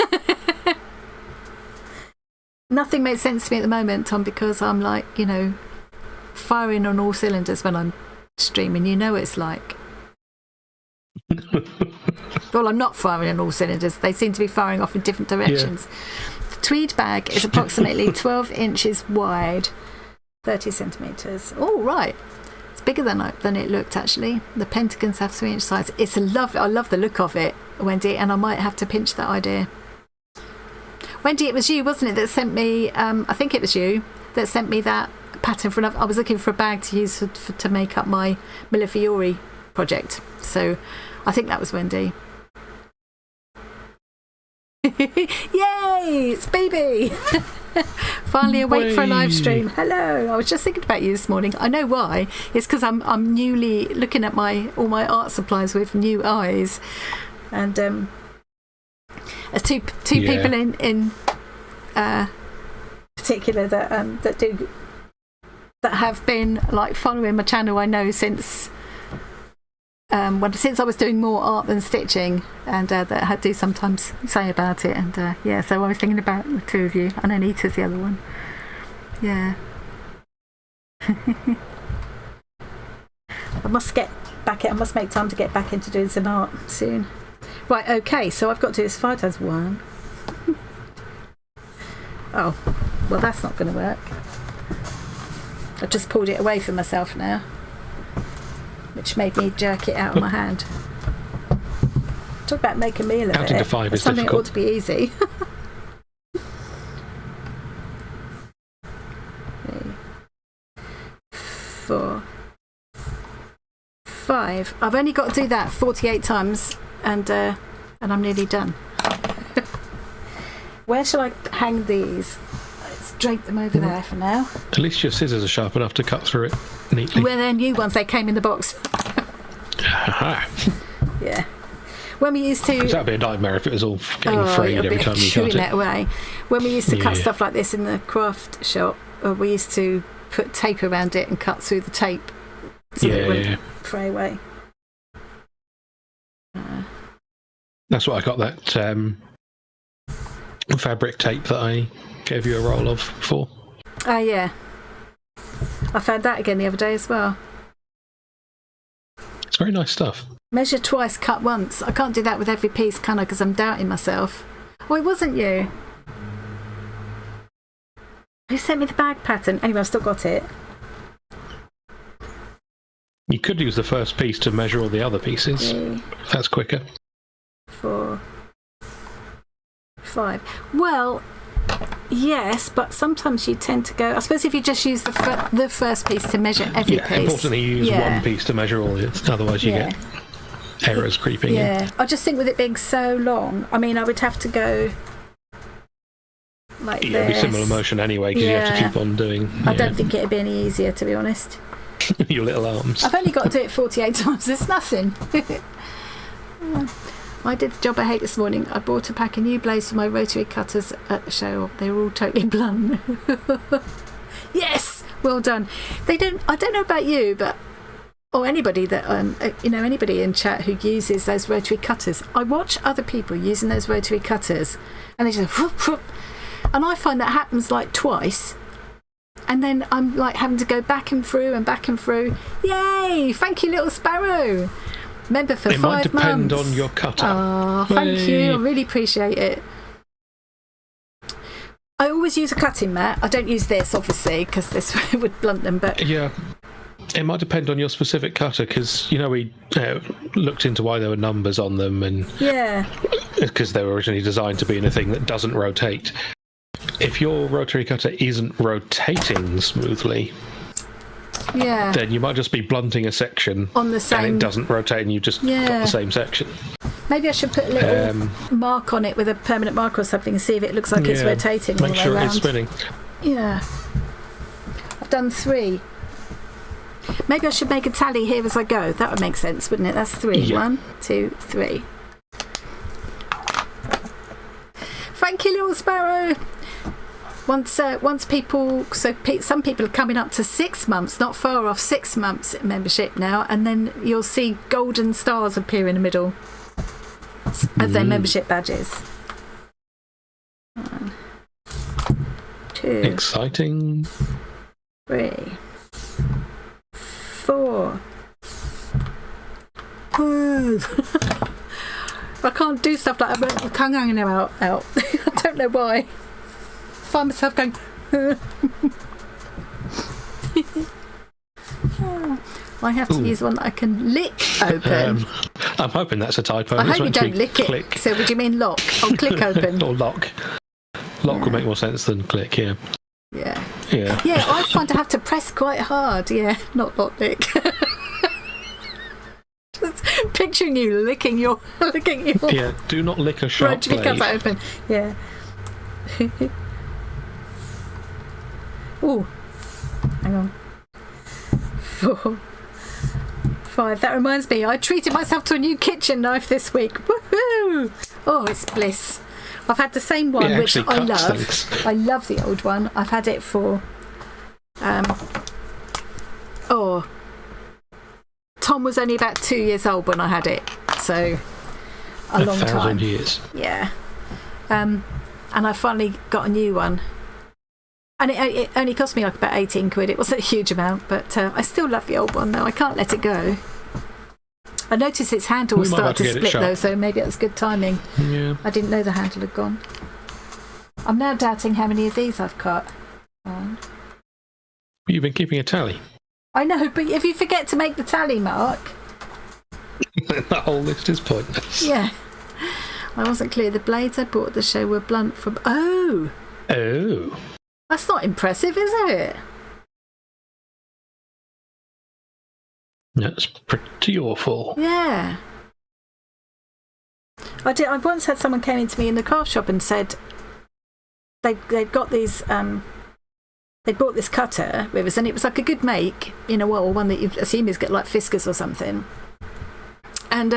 Nothing makes sense to me at the moment, Tom, because I'm like, you know, firing on all cylinders when I'm streaming. You know it's like. Well, I'm not firing on all cylinders. They seem to be firing off in different directions. Yeah. The tweed bag is approximately 12 inches wide, 30 centimetres. Oh, right. It's bigger than it looked, actually. The pentagons have 3-inch size. I love the look of it, Wendy, and I might have to pinch that idea. Wendy, it was you, wasn't it, that sent me, I think it was you, that sent me that pattern for I was looking for a bag to use to make up my Millefiori project. So I think that was Wendy. Yay! It's baby! Finally awake for a live stream. Hello! I was just thinking about you this morning. I know why. It's because I'm newly looking at all my art supplies with new eyes, and there's two people in particular that have been like following my channel. I know since I was doing more art than stitching, and that do sometimes say about it, and so I was thinking about the two of you, and Anita's the other one. Yeah. I must make time to get back into doing some art soon. Right, okay, so I've got to do this 5 times 1. Oh, well, that's not going to work. I've just pulled it away from myself now, which made me jerk it out of my hand. Talk about making a meal of Counting it. to 5 is something difficult. That ought to be easy. 3, 4, 5. I've only got to do that 48 times, and I'm nearly done. Where shall I hang these? Let's drape them over there for now. At least your scissors are sharp enough to cut through it neatly. Well, they're new ones. They came in the box. Yeah. When we used to... That'd be a nightmare if it was all getting frayed every time you cut it. That away. When we used to cut stuff like this in the craft shop, we used to put tape around it and cut through the tape so that it wouldn't fray away. That's what I got that fabric tape that I gave you a roll of for. Oh, yeah. I found that again the other day as well. It's very nice stuff. Measure twice, cut once. I can't do that with every piece, can I? Because I'm doubting myself. Oh, it wasn't you. Who sent me the bag pattern? Anyway, I've still got it. You could use the first piece to measure all the other pieces. 3, That's quicker. 4, 5. Well, yes, but sometimes you tend to go... I suppose if you just use the first piece to measure every piece... Importantly, you use one piece to measure all it. Otherwise you get errors creeping in. Yeah, I just think with it being so long, I mean, I would have to go like this. It'll be similar motion anyway, because you have to keep on doing... I don't think it'd be any easier, to be honest. Your little arms. I've only got to do it 48 times. It's nothing. I did the job I hate this morning. I bought a pack of new blades for my rotary cutters at the show. They were all totally blunt. Yes, well done. I don't know about you, but or anybody that anybody in chat who uses those rotary cutters. I watch other people using those rotary cutters, and they just whoop, whoop, and I find that happens like twice. And then I'm like having to go back and through and back and through. Yay! Thank you, little sparrow. Member for 5 months. It might depend on your cutter. Oh, thank you. I really appreciate it. I always use a cutting mat. I don't use this, obviously, because this would blunt them, but... Yeah. It might depend on your specific cutter, because, you know, we looked into why there were numbers on them, and... Yeah. Because they were originally designed to be in a thing that doesn't rotate. If your rotary cutter isn't rotating smoothly... Yeah. Then you might just be blunting a section on the same... and it doesn't rotate and you just got the same section. Maybe I should put a little mark on it with a permanent marker or something and see if it looks like it's rotating all the way around. Make sure it's spinning. Yeah. I've done 3. Maybe I should make a tally here as I go. That would make sense, wouldn't it? That's 3. Yeah. 1, 2, 3. Thank you, little sparrow. Once people, some people are coming up to 6 months, not far off 6 months membership now, and then you'll see golden stars appear in the middle of their membership badges. 1, 2, exciting. 3, 4. I can't do stuff like that, but my tongue hanging out. I don't know why. Find myself going. I have to use one that I can lick open. I'm hoping that's a typo. I hope you don't lick click. it. So would you mean lock? Or click open? Or lock. Lock would make more sense than click, yeah. Yeah. Yeah. Yeah, I find I have to press quite hard. Yeah, not lock lick. Just picturing you licking your. Yeah, do not lick a sharp blade. Cut that open. Yeah. Oh, hang on. 4, 5. That reminds me, I treated myself to a new kitchen knife this week. Woohoo! Oh, it's bliss. I've had the same one, which I love. Things. I love the old one. I've had it for. Tom was only about 2 years old when I had it, so a long time. 1,000 years. Yeah. And I finally got a new one. And it only cost me like about 18 quid. It wasn't a huge amount, but I still love the old one, though. I can't let it go. I noticed its handle started to split, though, so maybe it was good timing. Yeah. I didn't know the handle had gone. I'm now doubting how many of these I've cut. You've been keeping a tally. I know, but if you forget to make the tally mark... the whole list is pointless. Yeah. I wasn't clear. The blades I bought at the show were blunt from... Oh! That's not impressive, is it? That's pretty awful. Yeah. I once had someone came into me in the craft shop and said they'd got these... they bought this cutter with us, and it was like a good make, one that you assume is get like Fiskars or something. And...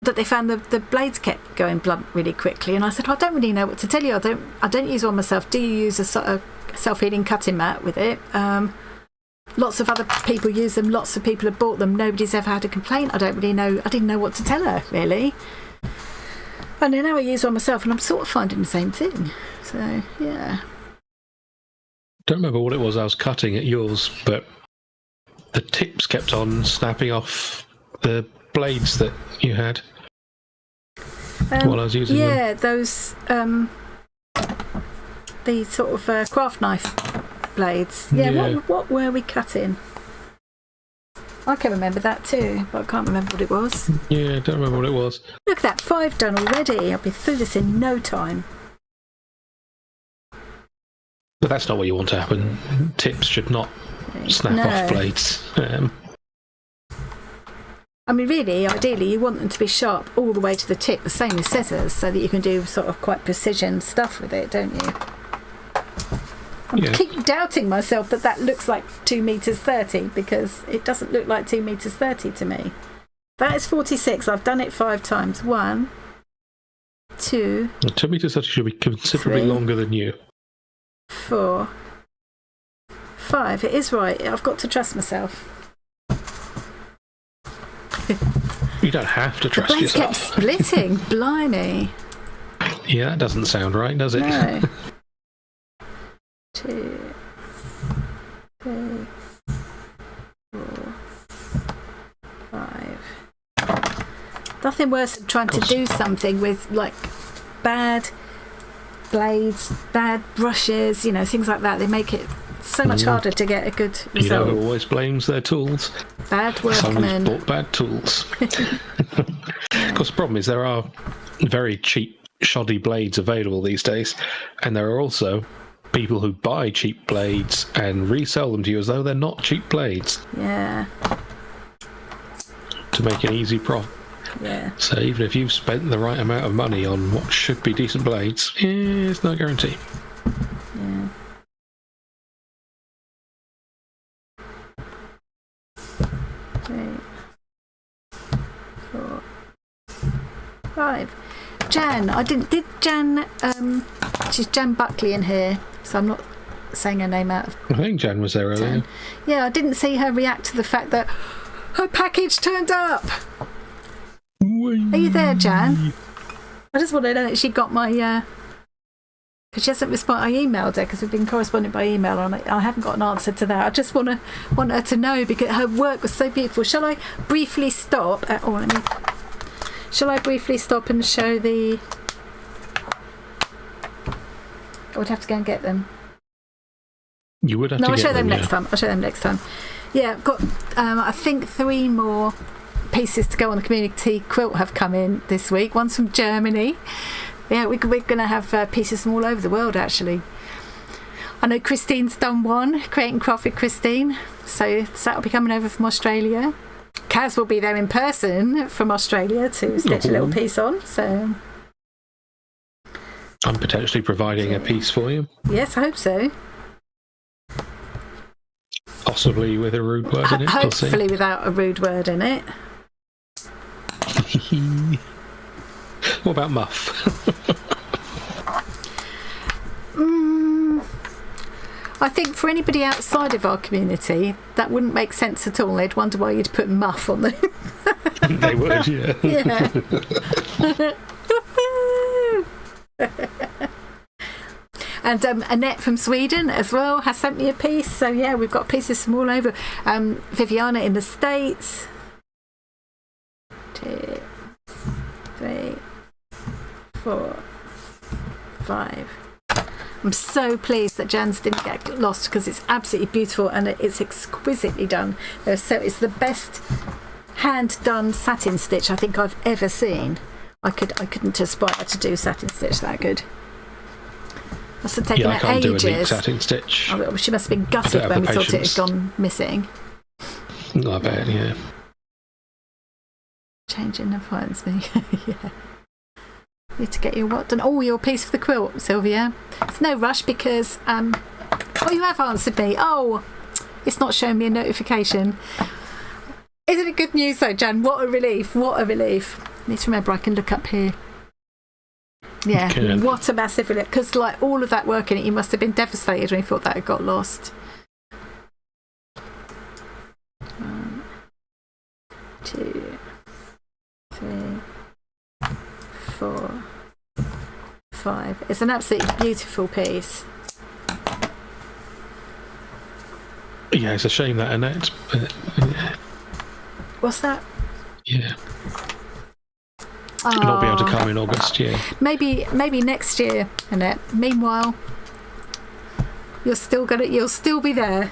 that they found the blades kept going blunt really quickly, and I said, I don't really know what to tell you. I don't use one myself. Do you use a sort of self-healing cutting mat with it? Lots of other people use them. Lots of people have bought them. Nobody's ever had a complaint. I don't really know. I didn't know what to tell her, really. And then now I use one myself, and I'm sort of finding the same thing. So yeah. Don't remember what it was I was cutting at yours, but the tips kept on snapping off the blades that you had while I was using them. Yeah, those the sort of craft knife blades. Yeah. What were we cutting? I can remember that too, but I can't remember what it was. Yeah, don't remember what it was. Look at that, 5 done already. I'll be through this in no time. But that's not what you want to happen. Tips should not snap off blades. I mean, really, ideally, you want them to be sharp all the way to the tip, the same as scissors, so that you can do sort of quite precision stuff with it, don't you? I keep doubting myself that looks like 2 meters 30, because it doesn't look like 2 meters 30 to me. That is 46. I've done it 5 times. 1, 2. 2 meters 30 should be considerably longer than you. 4, 5. It is right. I've got to trust myself. You don't have to trust yourself. The blades kept splitting. Blimey. Yeah, that doesn't sound right, does it? No. 2, 3, 4, 5. Nothing worse than trying to do something with like bad blades, bad brushes, things like that. They make it so much harder to get a good result. Who always blames their tools? Bad workmen. Somebody's bought bad tools. Of course, the problem is there are very cheap, shoddy blades available these days, and there are also people who buy cheap blades and resell them to you as though they're not cheap blades. Yeah. To make an easy profit. Yeah. So even if you've spent the right amount of money on what should be decent blades, it's no guarantee. Yeah. 3, 4, 5. Jan, did Jan, she's Jan Buckley in here, so I'm not saying her name out of... I think Jan was there earlier. Yeah, I didn't see her react to the fact that her package turned up. Are you there, Jan? I just want to know that she got my... because she hasn't responded. I emailed her because we've been corresponding by email, and I haven't got an answer to that. I just want her to know because her work was so beautiful. Shall I briefly stop? Shall I briefly stop and show the... I would have to go and get them. You would have to get them. No, I'll show them next time. I'll show them next time. Yeah, I've got, I think 3 more pieces to go on the community quilt have come in this week. One's from Germany. Yeah, we're going to have pieces from all over the world, actually. I know Christine's done one, Create and Craft with Christine. So that'll be coming over from Australia. Kaz will be there in person from Australia to stitch a little piece on. So I'm potentially providing a piece for you. Yes, I hope so. Possibly with a rude word in it. Hopefully without a rude word in it. What about Muff? I think for anybody outside of our community, that wouldn't make sense at all. They'd wonder why you'd put Muff on the... They would, yeah. Yeah. And Annette from Sweden as well has sent me a piece. So yeah, we've got pieces from all over. Viviana in the States. 2, 3, 4, 5. I'm so pleased that Jan's didn't get lost because it's absolutely beautiful and it's exquisitely done. So it's the best hand done satin stitch I think I've ever seen. I couldn't aspire to do satin stitch that good. Must have taken her can't ages. Do a neat satin stitch. Oh, she must have been gutted when we thought it had gone missing. I bet, yeah. Changing reminds me. Yeah. You need to get your what done? Oh, your piece for the quilt, Sylvia. It's no rush because you have answered me. Oh, it's not showing me a notification. Isn't it good news though, Jan? What a relief! What a relief! I need to remember I can look up here. Yeah, what a massive relief! Because like all of that work in it, you must have been devastated when you thought that had got lost. 1, 2, 3, 4, 5. It's an absolutely beautiful piece. Yeah, it's a shame that Annette. What's that? Yeah. Not be able to come in August, yeah. Maybe next year, Annette. Meanwhile, you'll still be there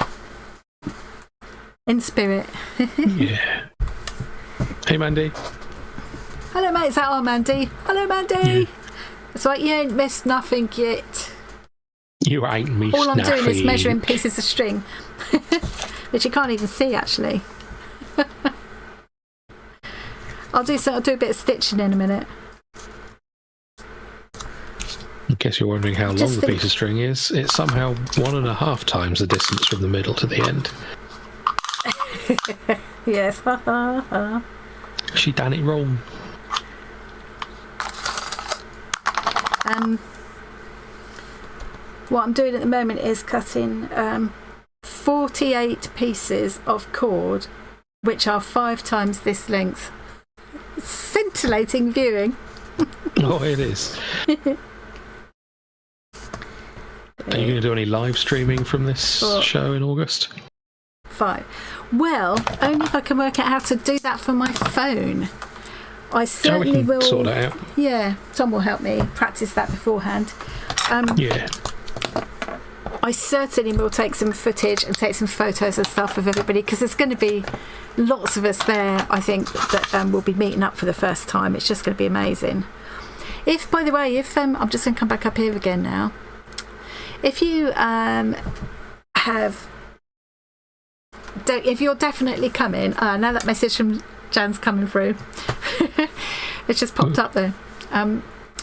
in spirit. Yeah. Hey, Mandy. Hello, mate. Is that our Mandy? Hello, Mandy. Yeah. It's like you ain't missed nothing yet. You ain't missed nothing. All I'm doing is measuring yet. pieces of string, which you can't even see actually. I'll do a bit of stitching in a minute. In case you're wondering how long the piece of string is, it's somehow 1.5 times the distance from the middle to the end. Yes. She done it wrong. What I'm doing at the moment is cutting 48 pieces of cord, which are 5 times this length. Scintillating viewing. Oh, it is. Are you going to do any live streaming from this show in August? 5. Well, only if I can work out how to do that from my phone. I certainly will. Sort that out. Yeah, Tom will help me practice that beforehand. Yeah. I certainly will take some footage and take some photos and stuff of everybody, because there's going to be lots of us there, I think, that will be meeting up for the first time. It's just going to be amazing. If, by the way, I'm just going to come back up here again now. If you if you're definitely coming, now that message from Jan's coming through, it's just popped up there.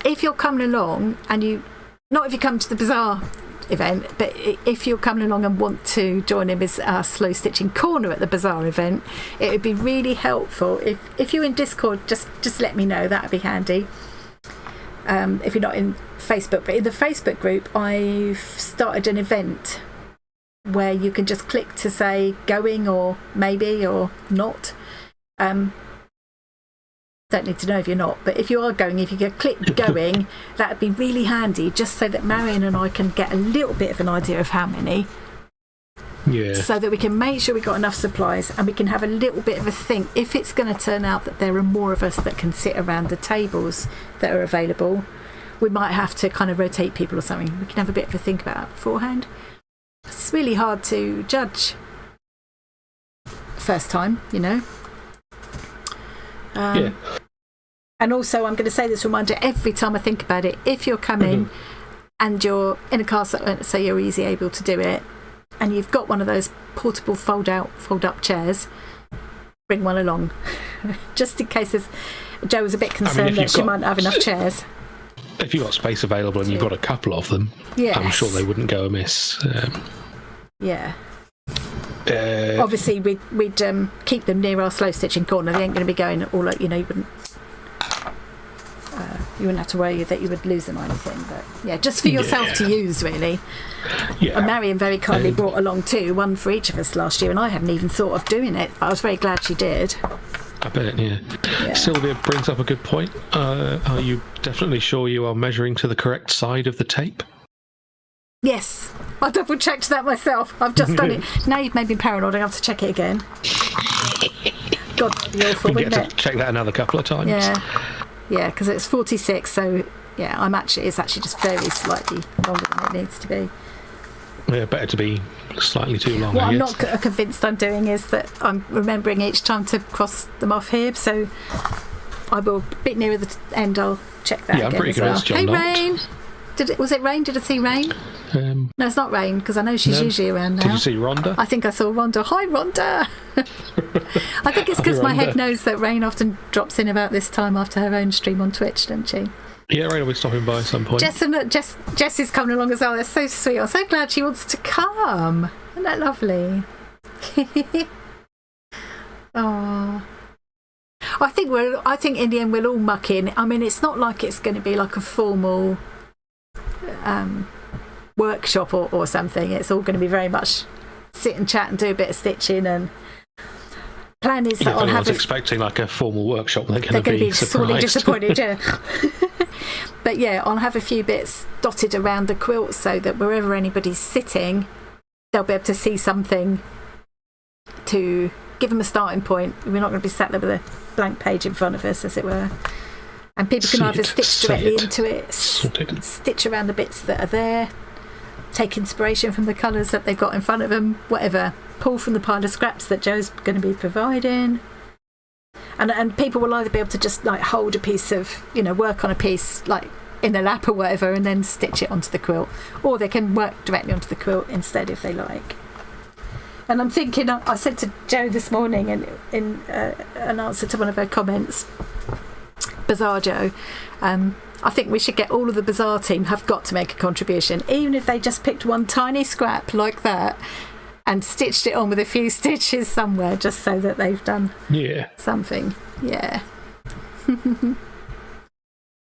If you're coming along and not if you come to the Bazaar event, but if you're coming along and want to join in with our slow stitching corner at the Bazaar event, it would be really helpful if you're in Discord, just let me know. That would be handy. If you're not in Facebook, but in the Facebook group, I've started an event where you can just click to say going or maybe or not. Don't need to know if you're not, but if you are going, if you can click going, that would be really handy, just so that Marion and I can get a little bit of an idea of how many. Yeah. So that we can make sure we've got enough supplies, and we can have a little bit of a think. If it's going to turn out that there are more of us that can sit around the tables that are available, we might have to kind of rotate people or something. We can have a bit of a think about that beforehand. It's really hard to judge first time, you know. Yeah. And also, I'm going to say this reminder every time I think about it. If you're coming and you're in a car, so you're easy able to do it, and you've got one of those portable fold up chairs, bring one along. Just in case Jo was a bit concerned that she might not have enough chairs. If you've got space available and you've got a couple of them, yes. I'm sure they wouldn't go amiss. Yeah. Obviously, we'd keep them near our slow stitching corner. They ain't going to be going all like, you know, you wouldn't have to worry that you would lose them or anything. But yeah, just for yourself to use, really. Yeah. And Marion very kindly brought along one for each of us last year, and I hadn't even thought of doing it. But I was very glad she did. I bet, yeah. Sylvia brings up a good point. Are you definitely sure you are measuring to the correct side of the tape? Yes, I double checked that myself. I've just done it. Now you've made me paranoid. I have to check it again. God, that'd be awful, wouldn't it? Check that another couple of times. Yeah, because it's 46. So yeah, it's actually just very slightly longer than it needs to be. Yeah, better to be slightly too long. What I'm not convinced I'm doing is that I'm remembering each time to cross them off here. So I will, a bit nearer the end, I'll check that again. I'm pretty convinced you're not. Hey, Rain! Was it Rain? Did I see Rain? No, it's not Rain, because I know she's usually around now. Did you see Rhonda? I think I saw Rhonda. Hi, Rhonda! I think it's because my head knows that Rain often drops in about this time after her own stream on Twitch, doesn't she? Yeah, Rain will be stopping by at some point. Jess is coming along as well. That's so sweet. I'm so glad she wants to come. Isn't that lovely? Oh. I think in the end we'll all muck in. I mean, it's not like it's going to be like a formal workshop or something. It's all going to be very much sit and chat and do a bit of stitching, and plan is that I'll have expecting like a formal workshop. They're going to be sorely disappointed. Yeah. But yeah, I'll have a few bits dotted around the quilt so that wherever anybody's sitting, they'll be able to see something to give them a starting point. We're not going to be sat there with a blank page in front of us, as it were. And people can either stitch directly into it, stitch around the bits that are there, take inspiration from the colours that they've got in front of them, whatever. Pull from the pile of scraps that Jo's going to be providing. And people will either be able to just like hold a piece of, work on a piece like in their lap or whatever, and then stitch it onto the quilt, or they can work directly onto the quilt instead if they like. And I'm thinking, I said to Jo this morning in an answer to one of her comments, Bazaar Jo, I think we should get all of the Bazaar team have got to make a contribution, even if they just picked one tiny scrap like that and stitched it on with a few stitches somewhere, just so that they've done something. Yeah.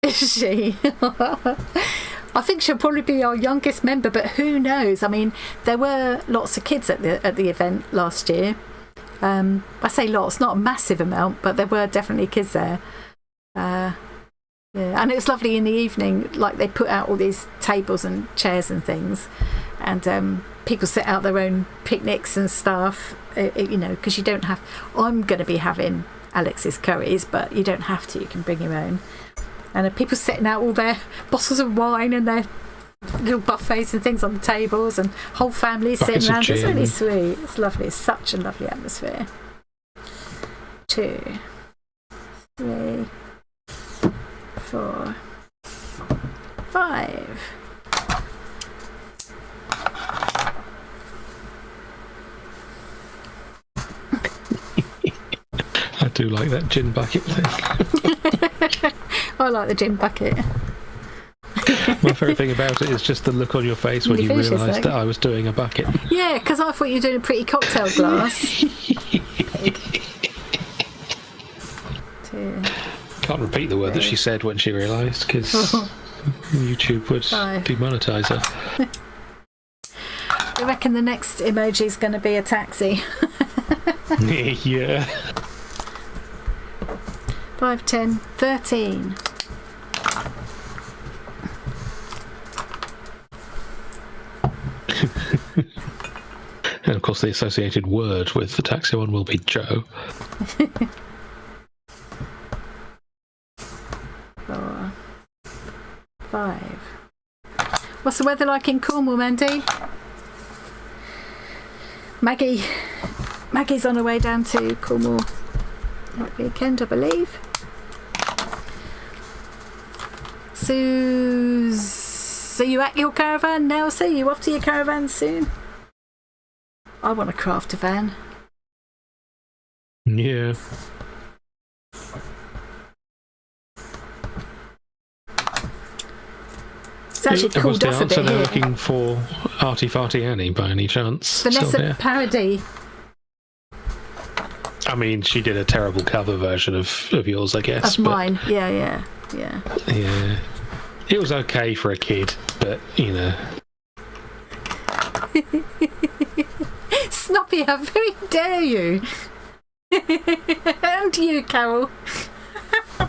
Is she? I think she'll probably be our youngest member, but who knows? I mean, there were lots of kids at the event last year. I say lots, not a massive amount, but there were definitely kids there. Yeah, and it was lovely in the evening. Like, they put out all these tables and chairs and things, and people set out their own picnics and stuff. Because you don't have. I'm going to be having Alex's curries, but you don't have to. You can bring your own. And people setting out all their bottles of wine and their little buffets and things on the tables, and whole families sitting around. It's really sweet. It's lovely. It's such a lovely atmosphere. 2, 3, 4, 5. I do like that gin bucket thing. I like the gin bucket. My favourite thing about it is just the look on your face when you realised that I was doing a bucket. Yeah, because I thought you were doing a pretty cocktail glass. 2. Can't repeat the word that she said when she realised, because YouTube would demonetise her. I reckon the next emoji is going to be a taxi. Yeah. 5, 10, 13. And of course the associated word with the taxi one will be Joe. 4, 5. What's the weather like in Cornwall, Mandy? Maggie's on her way down to Cornwall that weekend, I believe. Are you at your caravan now, Sue? Are you off to your caravan soon? I want to craft a van. Yeah. It's actually cooled off a bit here. Looking for Arty Farty Annie by any chance? Vanessa Paradis. I mean, she did a terrible cover version of yours, I guess. Of mine, yeah. Yeah. It was okay for a kid, but, you know. Snoppy, how very dare you? And you, Carol. I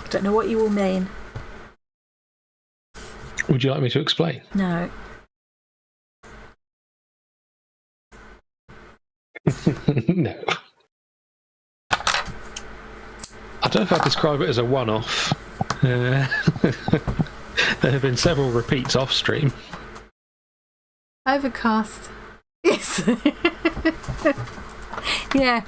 don't know what you all mean. Would you like me to explain? No. No. I don't know if I'd describe it as a one-off. There have been several repeats off-stream. Overcast. Yes. Yeah.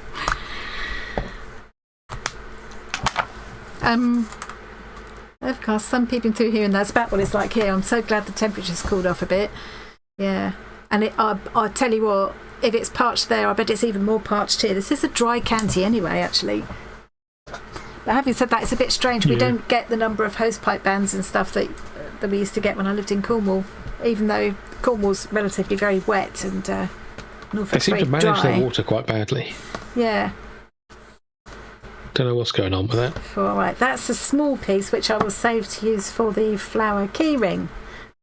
Overcast, some peeping through here, and that's about what it's like here. I'm so glad the temperature's cooled off a bit. Yeah. And I'll tell you what, if it's parched there, I bet it's even more parched here. This is a dry canty anyway, actually. But having said that, it's a bit strange. We don't get the number of hosepipe bans and stuff that we used to get when I lived in Cornwall, even though Cornwall's relatively very wet and Norfolk's very dry. They seem to manage their water quite badly. Yeah. Don't know what's going on with that. All right, that's a small piece which I will save to use for the flower keyring.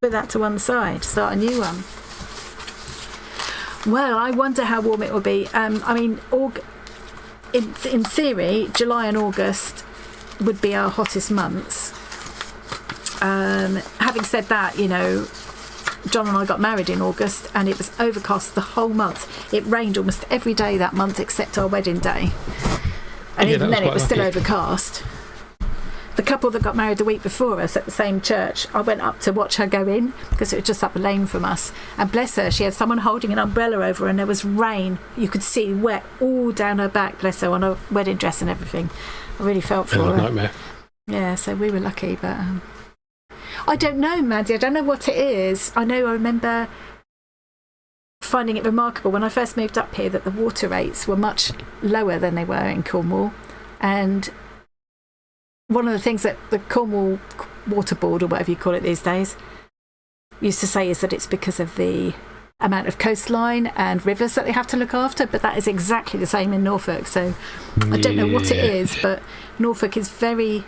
Put that to one side, start a new one. Well, I wonder how warm it will be. I mean, in theory, July and August would be our hottest months. Having said that, you know, John and I got married in August and it was overcast the whole month. It rained almost every day that month except our wedding day. And even then it was still overcast. The couple that got married the week before us at the same church, I went up to watch her go in because it was just up the lane from us. And bless her, she had someone holding an umbrella over her and there was rain. You could see wet all down her back, bless her, on her wedding dress and everything. I really felt for her. Nightmare. Yeah, so we were lucky, but I don't know, Maddie. I don't know what it is. I remember finding it remarkable when I first moved up here that the water rates were much lower than they were in Cornwall. And one of the things that the Cornwall Water Board, or whatever you call it these days, used to say is that it's because of the amount of coastline and rivers that they have to look after, but that is exactly the same in Norfolk. So I don't know what it is, but Norfolk is very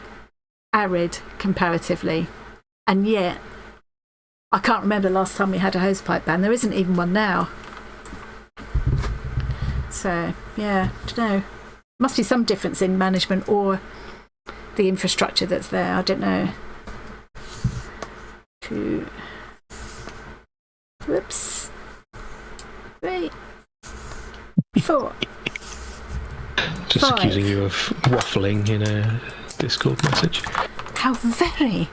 arid comparatively, and yet I can't remember the last time we had a hosepipe ban. There isn't even one now. So yeah, I don't know. Must be some difference in management or the infrastructure that's there. I don't know. Whoops. 3, was accusing you of waffling in a Discord message. How very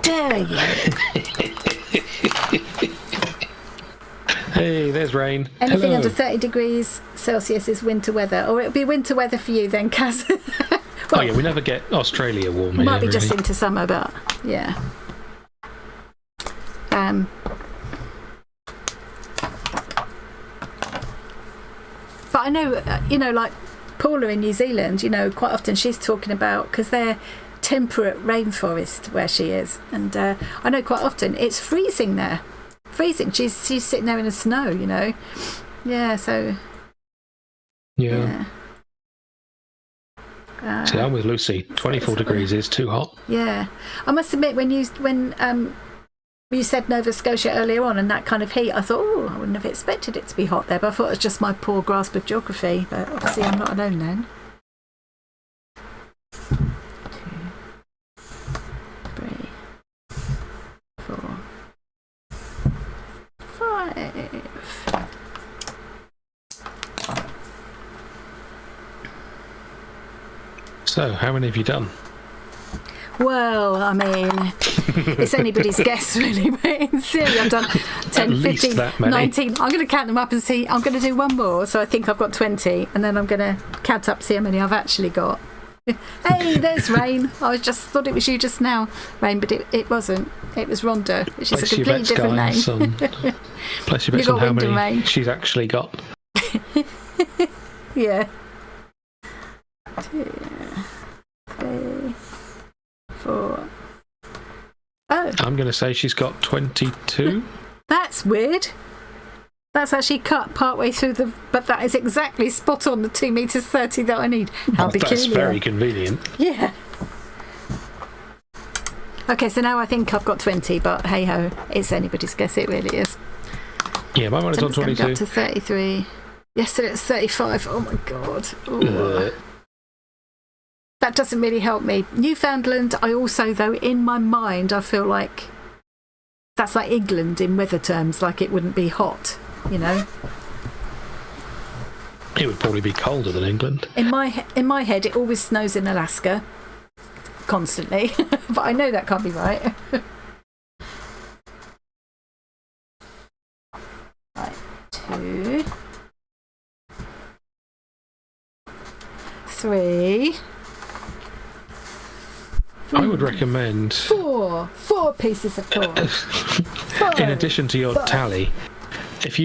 dare you? Hey, there's rain. Anything Hello. under 30 degrees Celsius is winter weather. Or it'll be winter weather for you then, Kaz. Well, we never get Australia warm here. Might be really. just into summer, but yeah. But I know, like Paula in New Zealand, quite often she's talking about, because they're temperate rainforest where she is, and I know quite often it's freezing there. Freezing. She's sitting there in the snow, Yeah, so... Yeah. See, I'm with Lucy. 24 degrees is too hot. Yeah. I must admit, when you said Nova Scotia earlier on and that kind of heat, I thought, I wouldn't have expected it to be hot there, but I thought it was just my poor grasp of geography. But obviously I'm not alone then. 2, 3, 4, 5. So, how many have you done? Well, I mean, it's anybody's guess, really. But in theory, I've done 10, 15, 19. I'm going to count them up and see. I'm going to do one more, so I think I've got 20. And then I'm going to count up, see how many I've actually got. Hey, there's Rain. I just thought it was you just now, Rain, but it wasn't. It was Rhonda, which is a completely different name. Bless your bits on how many she's actually got. Yeah. 2, 3, 4. Oh. I'm going to say she's got 22. That's weird. That's actually cut partway through but that is exactly spot on the 2 meters 30 that I need. How peculiar. That's very convenient. Yeah. Okay, so now I think I've got 20, but hey ho, it's anybody's guess. It really is. Yeah, my one is on 22. Up to 33. Yesterday it was 35. Oh my god. That doesn't really help me. Newfoundland, I also, though, in my mind, I feel like that's like England in weather terms, like it wouldn't be hot, It would probably be colder than England. In my head, it always snows in Alaska, constantly, but I know that can't be right. Right, 2, 3. I would recommend 4 pieces of cord. In addition to your tally, if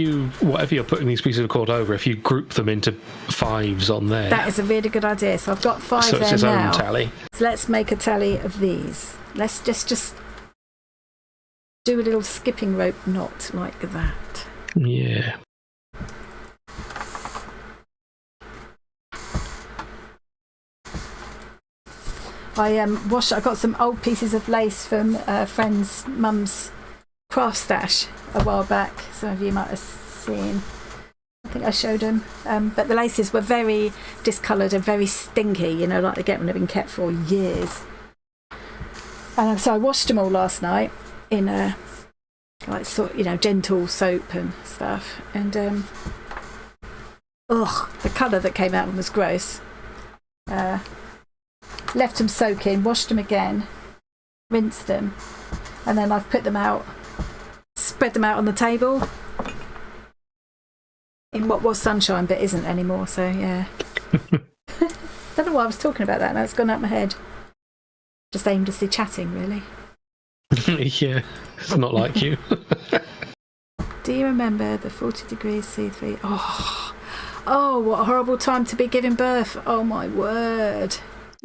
whatever you're putting these pieces of cord over, if you group them into 5s on there, that is a really good idea. So I've got 5 so there it's its now. own tally. So let's make a tally of these. Let's just do a little skipping rope knot like that. Yeah. I got some old pieces of lace from a friend's mum's craft stash a while back. Some of you might have seen. I think I showed them. But the laces were very discoloured and very stinky, like they get when they've been kept for years. And so I washed them all last night in gentle soap and stuff. And the colour that came out was gross. Left them soaking, washed them again, rinsed them, and then I've put them out, spread them out on the table in what was sunshine but isn't anymore, so yeah. Don't know why I was talking about that, now it's gone out my head. Just aimlessly chatting, really. Yeah, it's not like you. Do you remember the 40 degrees C3? Oh, what a horrible time to be giving birth. Oh my word.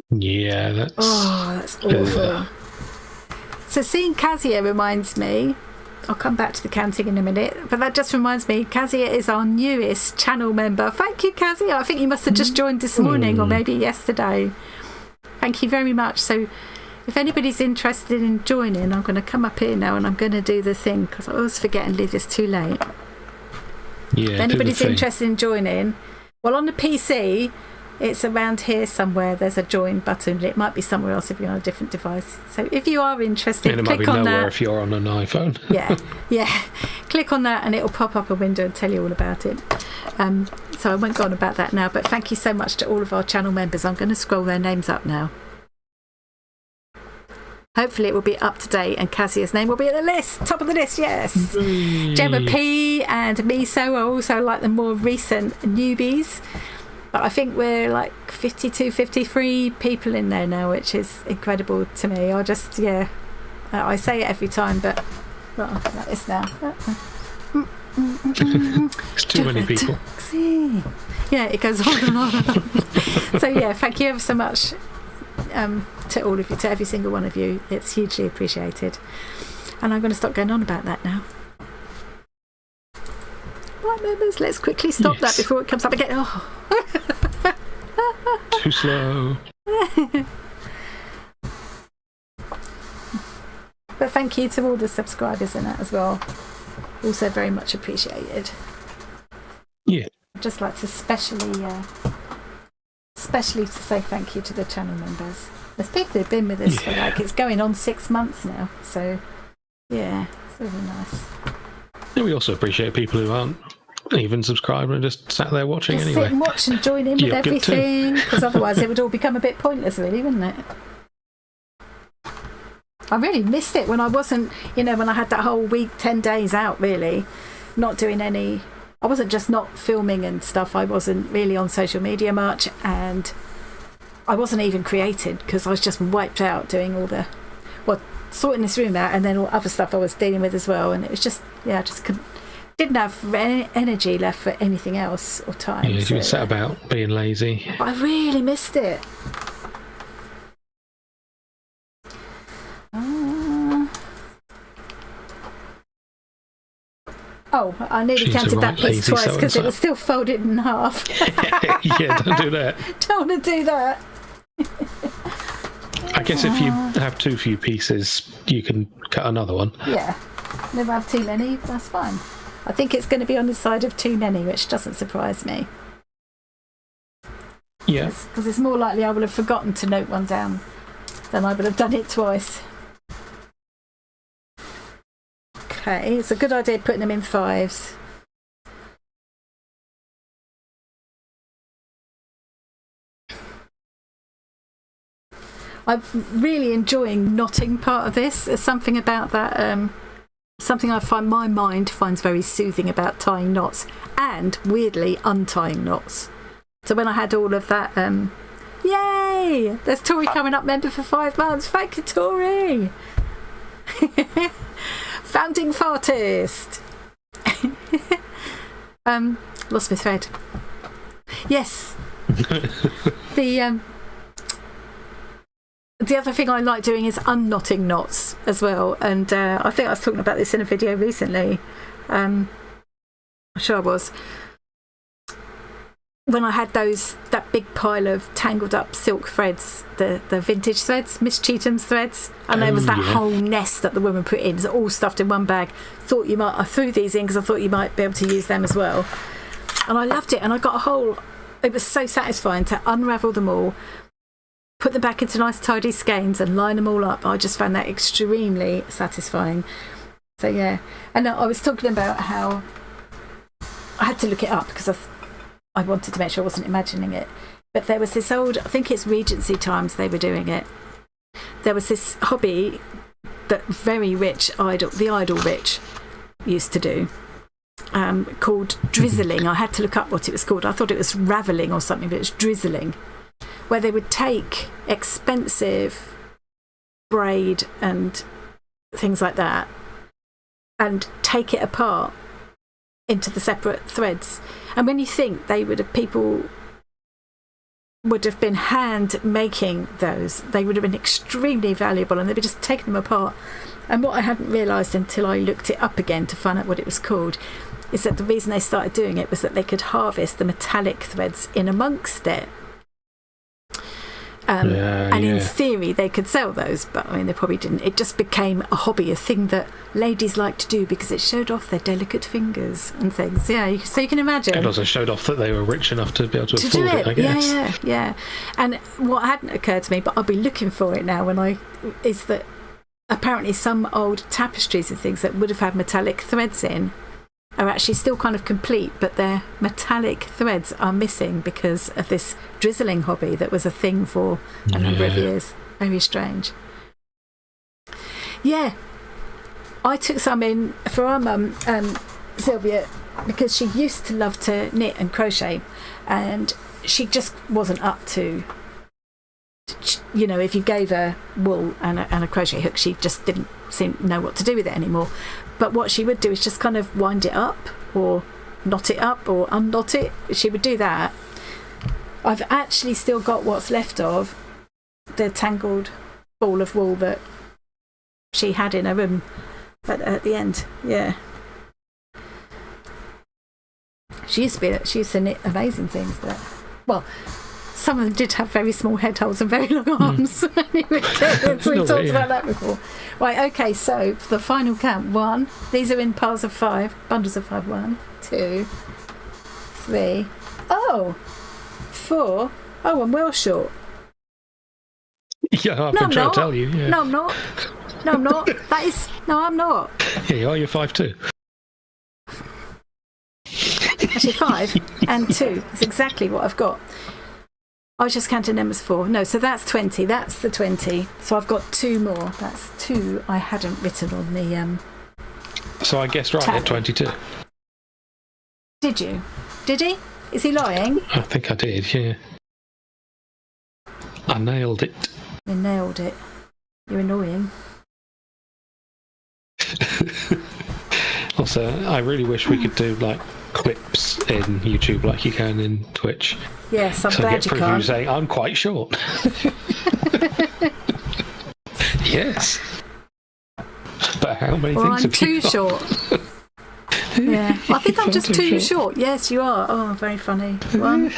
Yeah, that's awful. So seeing Kazia reminds me, I'll come back to the counting in a minute, but that just reminds me, Kazia is our newest channel member. Thank you, Kazia. I think you must have just joined this morning or maybe yesterday. Thank you very much. So if anybody's interested in joining, I'm going to come up here now and I'm going to do the thing, because I always forget and leave this too late. Yeah, if anybody's interested in joining, well, on the PC, it's around here somewhere. There's a join button. It might be somewhere else if you're on a different device. So if you are interested, and it click might be on nowhere that. If you're on an iPhone. yeah. click on that and it'll pop up a window and tell you all about it. So I won't go on about that now, but thank you so much to all of our channel members. I'm going to scroll their names up now. Hopefully it will be up to date and Kazia's name will be at the list, top of the list, yes. Gemma P and Miso are also like the more recent newbies. But I think we're like 52, 53 people in there now, which is incredible to me. I just, I say it every time, but well, like this now. It's too many people. Yeah, it goes on and on and on. So yeah, thank you ever so much. To all of you, to every single one of you, it's hugely appreciated. And I'm going to stop going on about that now. Right, members, let's quickly stop that before it comes up again. Oh. Too slow. But thank you to all the subscribers in that as well. Also very much appreciated. Yeah. I'd just like to especially to say thank you to the channel members. There's people who've been with us for like, it's going on 6 months now. So, yeah, it's really nice. And we also appreciate people who aren't even subscribed and just sat there watching just anyway. Sit and watch and join in with everything, because otherwise it would all become a bit pointless, really, wouldn't it? I really missed it when I wasn't, when I had that whole week, 10 days out, really, not doing any. I wasn't just not filming and stuff. I wasn't really on social media much, and I wasn't even creating because I was just wiped out doing all the, sorting this room out and then all other stuff I was dealing with as well. And it was just, I just didn't have energy left for anything else or time. Yeah, you were sat about being lazy. I really missed it. Oh, I nearly counted that piece twice because it was still folded in half. Yeah, don't do that. Don't want to do that. I guess if you have too few pieces, you can cut another one. Yeah, never have too many, that's fine. I think it's going to be on the side of too many, which doesn't surprise me. Yeah. Because it's more likely I will have forgotten to note one down than I would have done it twice. Okay, it's a good idea putting them in 5s. I'm really enjoying knotting part of this. There's something about that, something I find my mind finds very soothing about tying knots and weirdly untying knots. So when I had all of that, yay! There's Tori coming up, member for 5 months. Thank you, Tori. Founding fartist. Lost my thread. Yes. The other thing I like doing is unknotting knots as well, and I think I was talking about this in a video recently. I'm sure I was. When I had that big pile of tangled up silk threads, the vintage threads, Miss Cheatham's threads, and there was that whole nest that the woman put in, it's all stuffed in one bag. I threw these in because I thought you might be able to use them as well, and I loved it. And I got a whole. It was so satisfying to unravel them all, put them back into nice tidy skeins, and line them all up. I just found that extremely satisfying. So yeah, and I was talking about how I had to look it up because I wanted to make sure I wasn't imagining it. But there was this old, I think it's Regency times they were doing it. There was this hobby that very rich, the idle rich used to do, called drizzling. I had to look up what it was called. I thought it was ravelling or something, but it's drizzling, where they would take expensive braid and things like that and take it apart into the separate threads. And when you think people would have been hand making those, they would have been extremely valuable, and they'd be just taking them apart. And what I hadn't realised until I looked it up again to find out what it was called is that the reason they started doing it was that they could harvest the metallic threads in amongst it. In theory they could sell those, but I mean they probably didn't. It just became a hobby, a thing that ladies like to do because it showed off their delicate fingers and things. Yeah, so you can imagine. It also showed off that they were rich enough to be able to afford it, I guess. Yeah. And what hadn't occurred to me, but I'll be looking for it now is that apparently some old tapestries and things that would have had metallic threads in are actually still kind of complete, but their metallic threads are missing because of this drizzling hobby that was a thing for a number of years. Very strange. Yeah, I took some in for our mum, Sylvia, because she used to love to knit and crochet, and she just wasn't up to, you know, if you gave her wool and a crochet hook, she just didn't seem to know what to do with it anymore. But what she would do is just kind of wind it up or knot it up or unknot it. She would do that. I've actually still got what's left of the tangled ball of wool that she had in her room at the end. Yeah. She used to knit amazing things, but, well, some of them did have very small head holes and very long arms. Anyway, we've talked about that before. Right, okay, so for the final count, 1. These are in piles of 5, bundles of 5. 1, 2, 3. Oh, 4. Oh, I'm well short. Yeah, I've been trying to tell you. Yeah. No, I'm not. No, I'm not. No, I'm not. Yeah, you are. You're 5 too. Actually, 5 and 2 is exactly what I've got. I was just counting them as 4. No, so that's 20. That's the 20. So I've got 2 more. That's 2 I hadn't written on the. So I guessed right at 22. Did you? Did he? Is he lying? I think I did. Yeah. I nailed it. You nailed it. You're annoying. Also, I really wish we could do like clips in YouTube like you can in Twitch. Yes, I'm glad you can't. You saying I'm quite short. Yes. But how many things I'm have you got? too short. Yeah, I think I'm just too short. Yes, you are. Oh, very funny. 1, 2,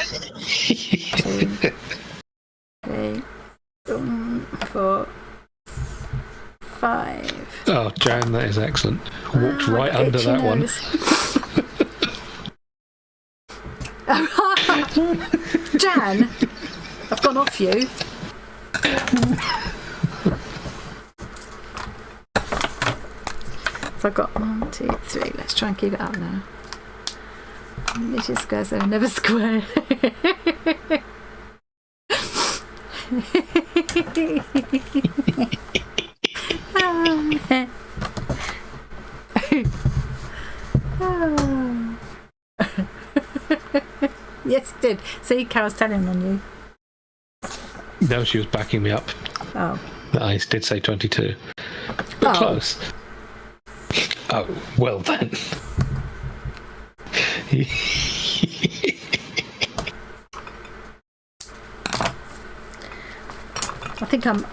3, 4, 5. Oh, Jan, that is excellent. Walked right under that one. Jan, I've gone off you. So I've got 1, 2, 3. Let's try and keep it up now. These are squares, they're never square. Yes, it did. See, Carol's telling on you. No, she was backing me up. Oh. I did say 22. But close. Oh, well then. I think I'm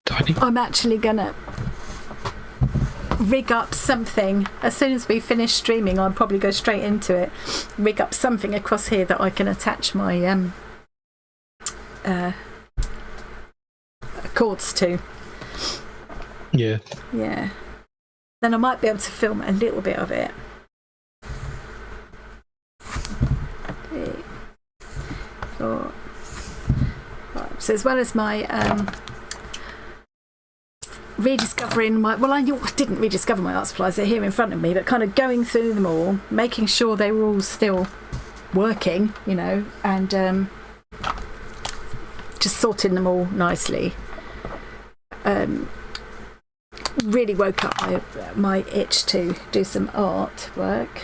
Tiny. I'm actually gonna rig up something as soon as we finish streaming. I'll probably go straight into it. Rig up something across here that I can attach my cords to. Yeah. Yeah. Then I might be able to film a little bit of it. 3, 4, 5. So as well as my rediscovering my, well, I didn't rediscover my art supplies, they're here in front of me, but kind of going through them all, making sure they were all still working, you know, and just sorting them all nicely. Really woke up my itch to do some artwork.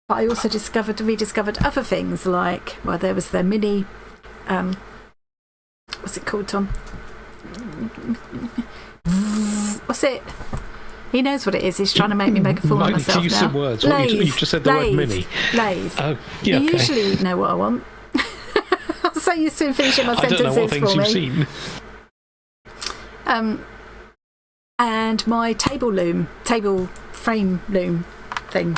But I also rediscovered other things, like, well, there was the mini, what's it called, Tom? What's it? He knows what it is. He's trying to make me make a fool of myself now. Use some words. You've just said the word mini. Lathe. Oh, yeah. You okay. usually know what I want. I'm so used to finishing my sentences for me. I don't know what things you've seen. And my table frame loom thing.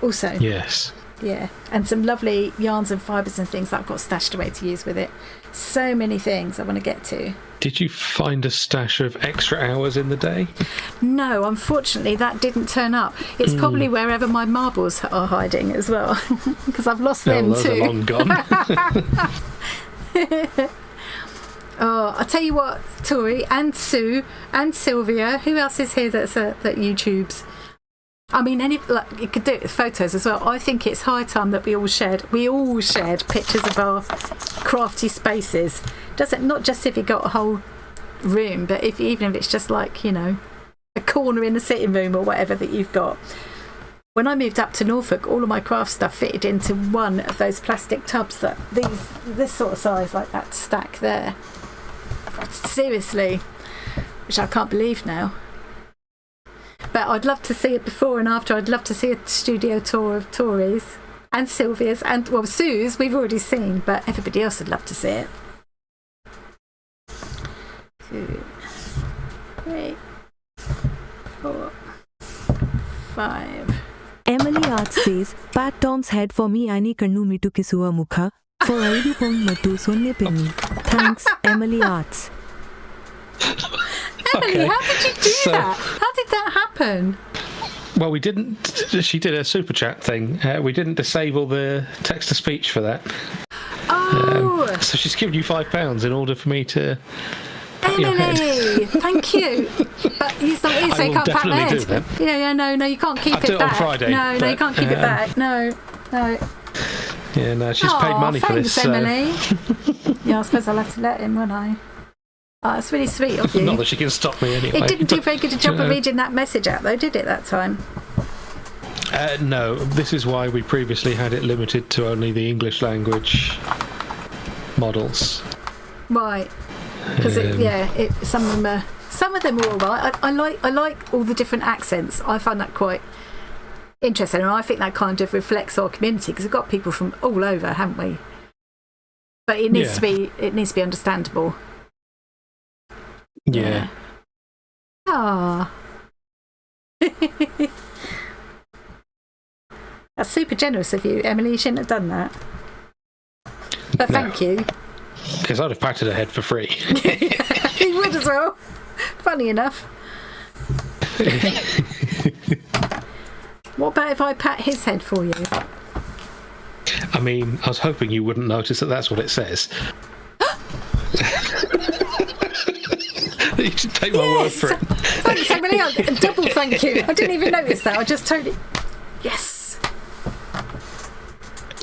Also. Yes. Yeah, and some lovely yarns and fibres and things that I've got stashed away to use with it. So many things I want to get to. Did you find a stash of extra hours in the day? No, unfortunately, that didn't turn up. It's probably wherever my marbles are hiding as well, because I've lost them those too. Are long gone. Oh, I'll tell you what, Tori and Sue and Sylvia, who else is here that YouTubes? I mean, you could do it with photos as well. I think it's high time that we all shared pictures of our crafty spaces. Not just if you got a whole room, but even if it's just like, you know, a corner in the sitting room or whatever that you've got. When I moved up to Norfolk, all of my craft stuff fitted into one of those plastic tubs that this sort of size, like that stack there. Seriously, which I can't believe now. But I'd love to see it before and after. I'd love to see a studio tour of Tori's and Sylvia's and, well, Sue's we've already seen, but everybody else would love to see it. 2, 3, 4, 5. Emily Art says, pat Tom's head for me ani kannu mitu kisua mukha. For Aidu pong matu sonne penny. Thanks, Emily Arts. Emily, how did you do that? How did that happen? Well, we didn't. She did a super chat thing. We didn't disable the text to speech for that. Oh. So she's given you £5 in order for me to. Emily, thank you. But he's not here, so you can't pat my head. Do that. Yeah, no, you can't keep I'll it do it back. on Friday. No, you can't keep it back. No. Yeah, no, she's paid money for this. Thanks, Emily. Yeah, I suppose I'll have to let him, won't I? Oh, that's really sweet of you. Not that she can stop me anyway. It didn't do very good a job of reading that message out, though, did it, that time? No, this is why we previously had it limited to only the English language models. Right. Because some of them are all right. I like all the different accents. I find that quite interesting, and I think that kind of reflects our community because we've got people from all over, haven't we? But it needs to be understandable. Yeah. Ah. That's super generous of you, Emily. You shouldn't have done that. But thank you. Because I'd have patted her head for free. You would as well. Funny enough. What about if I pat his head for you? I mean, I was hoping you wouldn't notice that that's what it says. You should take my word for it. Thanks, Emily. A double thank you. I didn't even notice that. I just totally... Yes.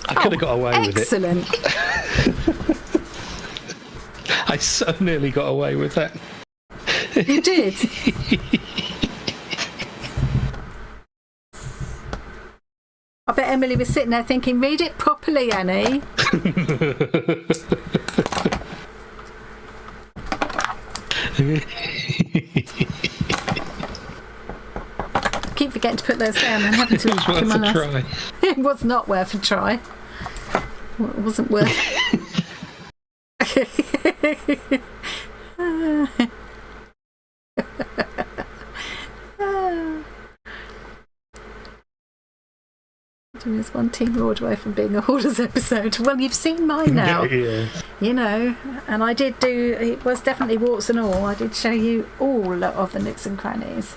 I could have got away with it. Excellent. I so nearly got away with that. You did? I bet Emily was sitting there thinking, read it properly, Annie. I keep forgetting to put those down and having to look at my last. It was not worth a try. It wasn't worth. There's one team Lord away from being a Hoarders episode. Well, you've seen mine now. Yeah. You know, and I did do, it was definitely warts and all. I did show you all of the nooks and crannies.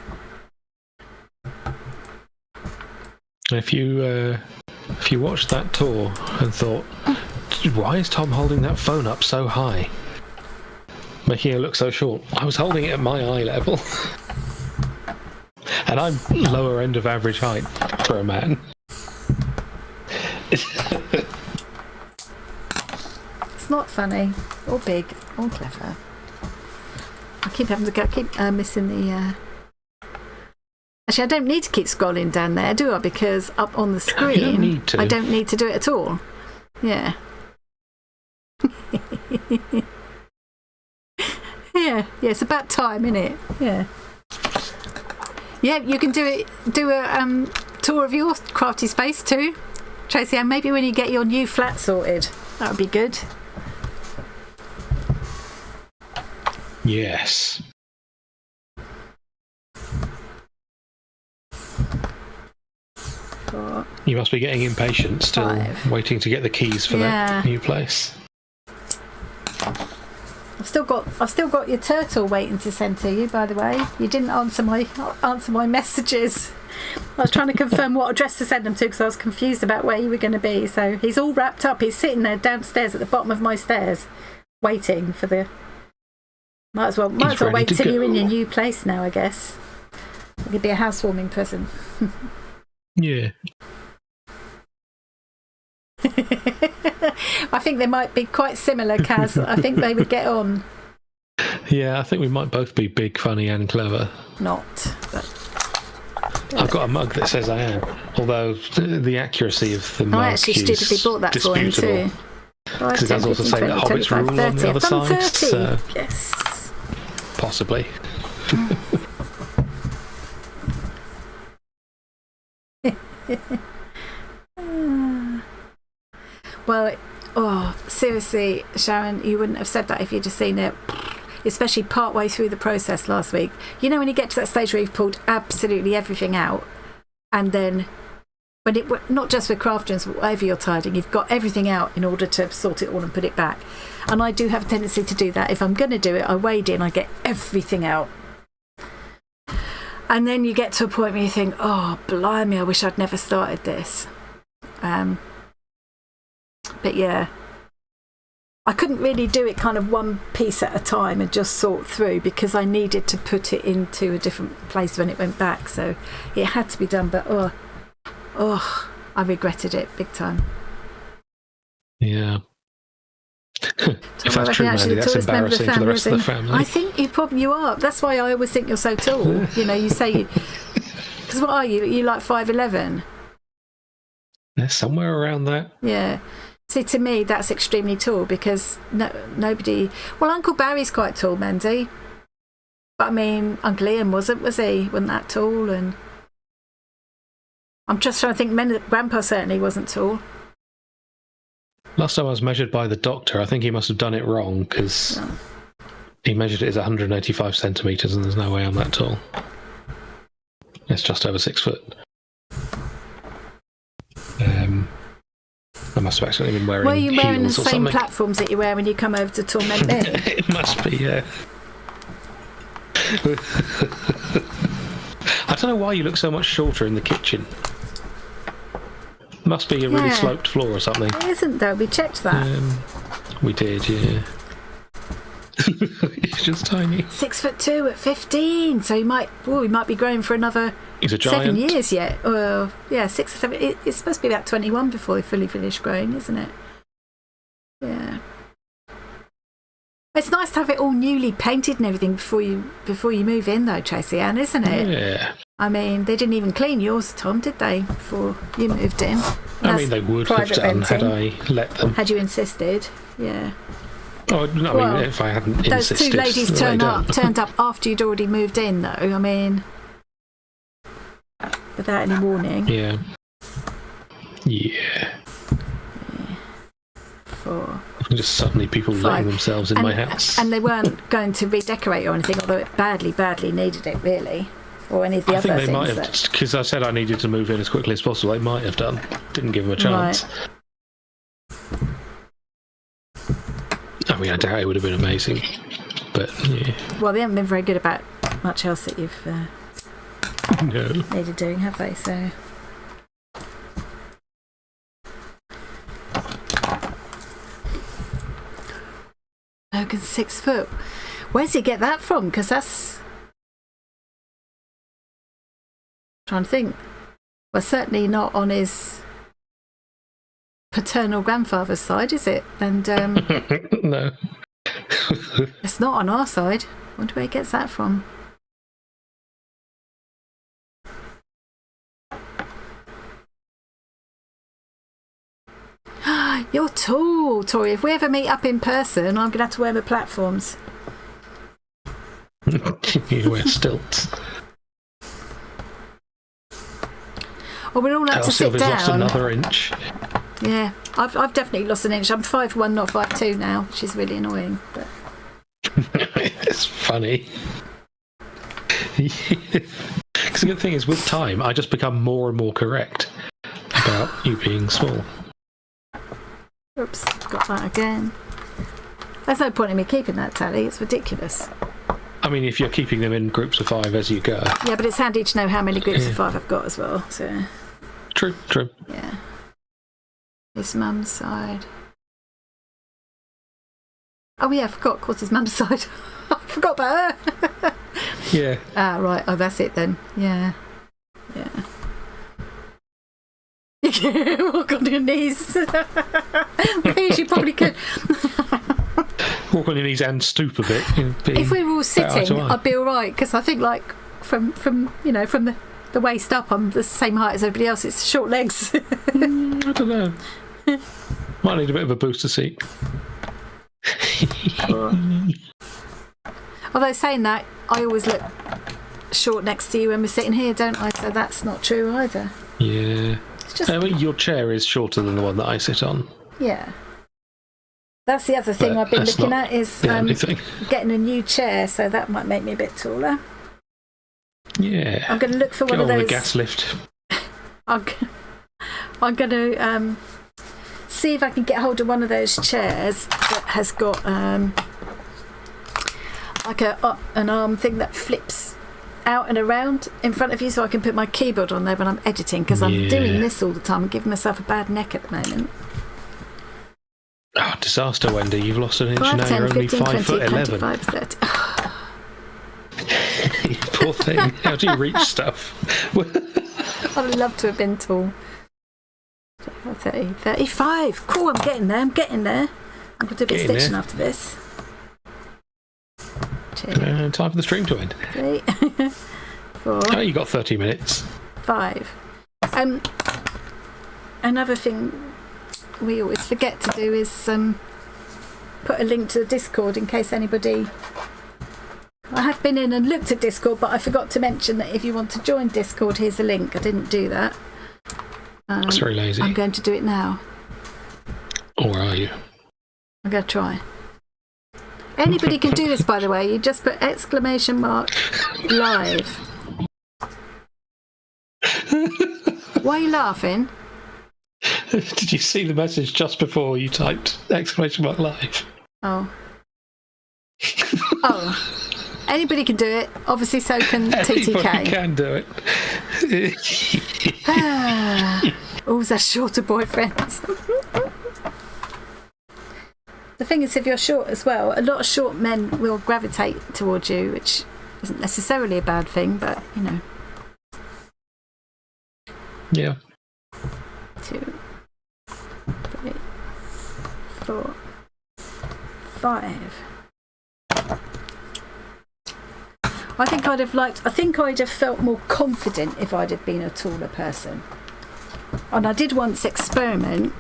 If you watched that tour and thought, why is Tom holding that phone up so high, making it look so short? I was holding it at my eye level. And I'm lower end of average height for a man. It's not funny or big or clever. I keep having to keep missing the. Actually, I don't need to keep scrolling down there, do I? Because up on the screen, you don't need to. I don't need to do it at all. Yeah. Yeah. It's about time, isn't it? Yeah. Yeah, you can do a tour of your crafty space too, Tracy, and maybe when you get your new flat sorted, that would be good. Yes. You must be getting impatient still, waiting to get the keys for that new place. I've still got your turtle waiting to send to you, by the way. You didn't answer my messages. I was trying to confirm what address to send them to because I was confused about where you were going to be. So he's all wrapped up. He's sitting there downstairs at the bottom of my stairs, waiting for the. Might as well wait till you're in your new place now, I guess. It could be a housewarming present. Yeah. I think they might be quite similar, Kaz. I think they would get on. Yeah, I think we might both be big, funny, and clever. Not, but... I've got a mug that says I am, although the accuracy of the mug I actually stupidly bought that for him too. Because it does also say that Hobbit's rule on the other side. 30. So Yes. possibly. Well, seriously, Sharon, you wouldn't have said that if you'd just seen it, especially part way through the process last week. You know, when you get to that stage where you've pulled absolutely everything out, and then when it, not just with crafternoons, but whatever you're tidying, you've got everything out in order to sort it all and put it back. And I do have a tendency to do that. If I'm going to do it, I wade in, I get everything out. And then you get to a point where you think, oh, blimey, I wish I'd never started this. But yeah, I couldn't really do it kind of one piece at a time and just sort through, because I needed to put it into a different place when it went back. So it had to be done, but I regretted it big time. Yeah. If that's true, Mandy, that's embarrassing for the rest of the family. I think you are. That's why I always think you're so tall. You know, you say... Because what are you? You like 5'11"? Yeah, somewhere around that. Yeah. See, to me, that's extremely tall, because nobody... Well, Uncle Barry's quite tall, Mandy. But, I mean, Uncle Ian wasn't, was he? Wasn't that tall? And I'm just trying to think, Grandpa certainly wasn't tall. Last time I was measured by the doctor, I think he must have done it wrong, because he measured it as 185 centimetres, and there's no way I'm that tall. It's just over 6 foot. I must have actually been wearing heels or something. Were you wearing the same platforms that you wear when you come over to torment me? It must be, yeah. I don't know why you look so much shorter in the kitchen. Must be a really sloped floor or something. It isn't, though. We checked that. We did, yeah. He's just tiny. 6'2" at 15, so he might be growing for another He's a giant. 7 years yet. Well, yeah, 6 or 7. It's supposed to be about 21 before they fully finish growing, isn't it? Yeah. It's nice to have it all newly painted and everything before you move in, though, Tracy Ann, isn't it? Yeah. I mean, they didn't even clean yours, Tom, did they, before you moved in? I mean, they would have done had I let them. Had you insisted, yeah. Oh, no, I mean, if I hadn't insisted. Those two ladies turned up after you'd already moved in, though. I mean, without any warning. Yeah. Yeah. Just suddenly people letting themselves in my house. And they weren't going to redecorate or anything, although it badly needed it, really. Or any of the other things. I think they might have, because I said I needed to move in as quickly as possible. They might have done. Didn't give them a chance. Right. I mean, I doubt it would have been amazing, but yeah. Well, they haven't been very good about much else that you've needed doing, have they? So. Logan's 6 foot. Where's he get that from? Because that's... trying to think. Well, certainly not on his paternal grandfather's side, is it? And no. It's not on our side. I wonder where he gets that from. You're tall, Tori. If we ever meet up in person, I'm going to have to wear my platforms. You wear stilts. Well, we'll all have to sit down. Lost another inch. Yeah, I've definitely lost an inch. I'm 5'1", not 5'2" now, which is really annoying. But it's funny. Because the good thing is, with time, I just become more and more correct about you being small. Oops, got that again. There's no point in me keeping that tally. It's ridiculous. I mean, if you're keeping them in groups of 5 as you go. Yeah, but it's handy to know how many groups of 5 I've got as well. So. True. Yeah. His mum's side. Oh yeah, I forgot. Of course, his mum's side. I forgot about her. Yeah. Ah, right. Oh, that's it then. Yeah. Yeah. You can walk on your knees. I think you probably could. Walk on your knees and stoop a bit. If we were all sitting, eye. I'd be all right, because I think, like, from the waist up, I'm the same height as everybody else. It's short legs. I don't know. Might need a bit of a booster seat. Although saying that, I always look short next to you when we're sitting here, don't I? So that's not true either. Yeah. It's just your chair is shorter than the one that I sit on. yeah. That's the other thing But I've been that's looking not at is the only thing. getting a new chair, so that might make me a bit taller. Yeah. I'm going to look for Get one of on those. the gas lift. I'm going to see if I can get hold of one of those chairs that has got like an arm thing that flips out and around in front of you, so I can put my keyboard on there when I'm editing, because I'm doing this all the time and giving myself a bad neck at the moment. Oh, disaster, Wendy. You've lost an inch 5, now. 10, You're only 15, 20, 5'11". 25, 30. Poor thing. How do you reach stuff? I'd love to have been tall. 30, 35. Cool, I'm getting there. I'm going to do a bit of stitching after this. 2, Time for the stream to end. 3, 4, Oh, you got 30 minutes. 5. Another thing we always forget to do is put a link to the Discord in case anybody... I have been in and looked at Discord, but I forgot to mention that if you want to join Discord, here's a link. I didn't do that. That's very lazy. I'm going to do it now. Or are you? I'm going to try. Anybody can do this, by the way. You just put ! live. Why are you laughing? Did you see the message just before you typed ! live? Oh. Oh. Anybody can do it. Obviously, so can TTK. Anybody can do it. Oh, they're shorter boyfriends. The thing is, if you're short as well, a lot of short men will gravitate towards you, which isn't necessarily a bad thing, but, you know. Yeah. 2, 3, 4, 5. I think I'd have felt more confident if I'd have been a taller person. And I did once experiment.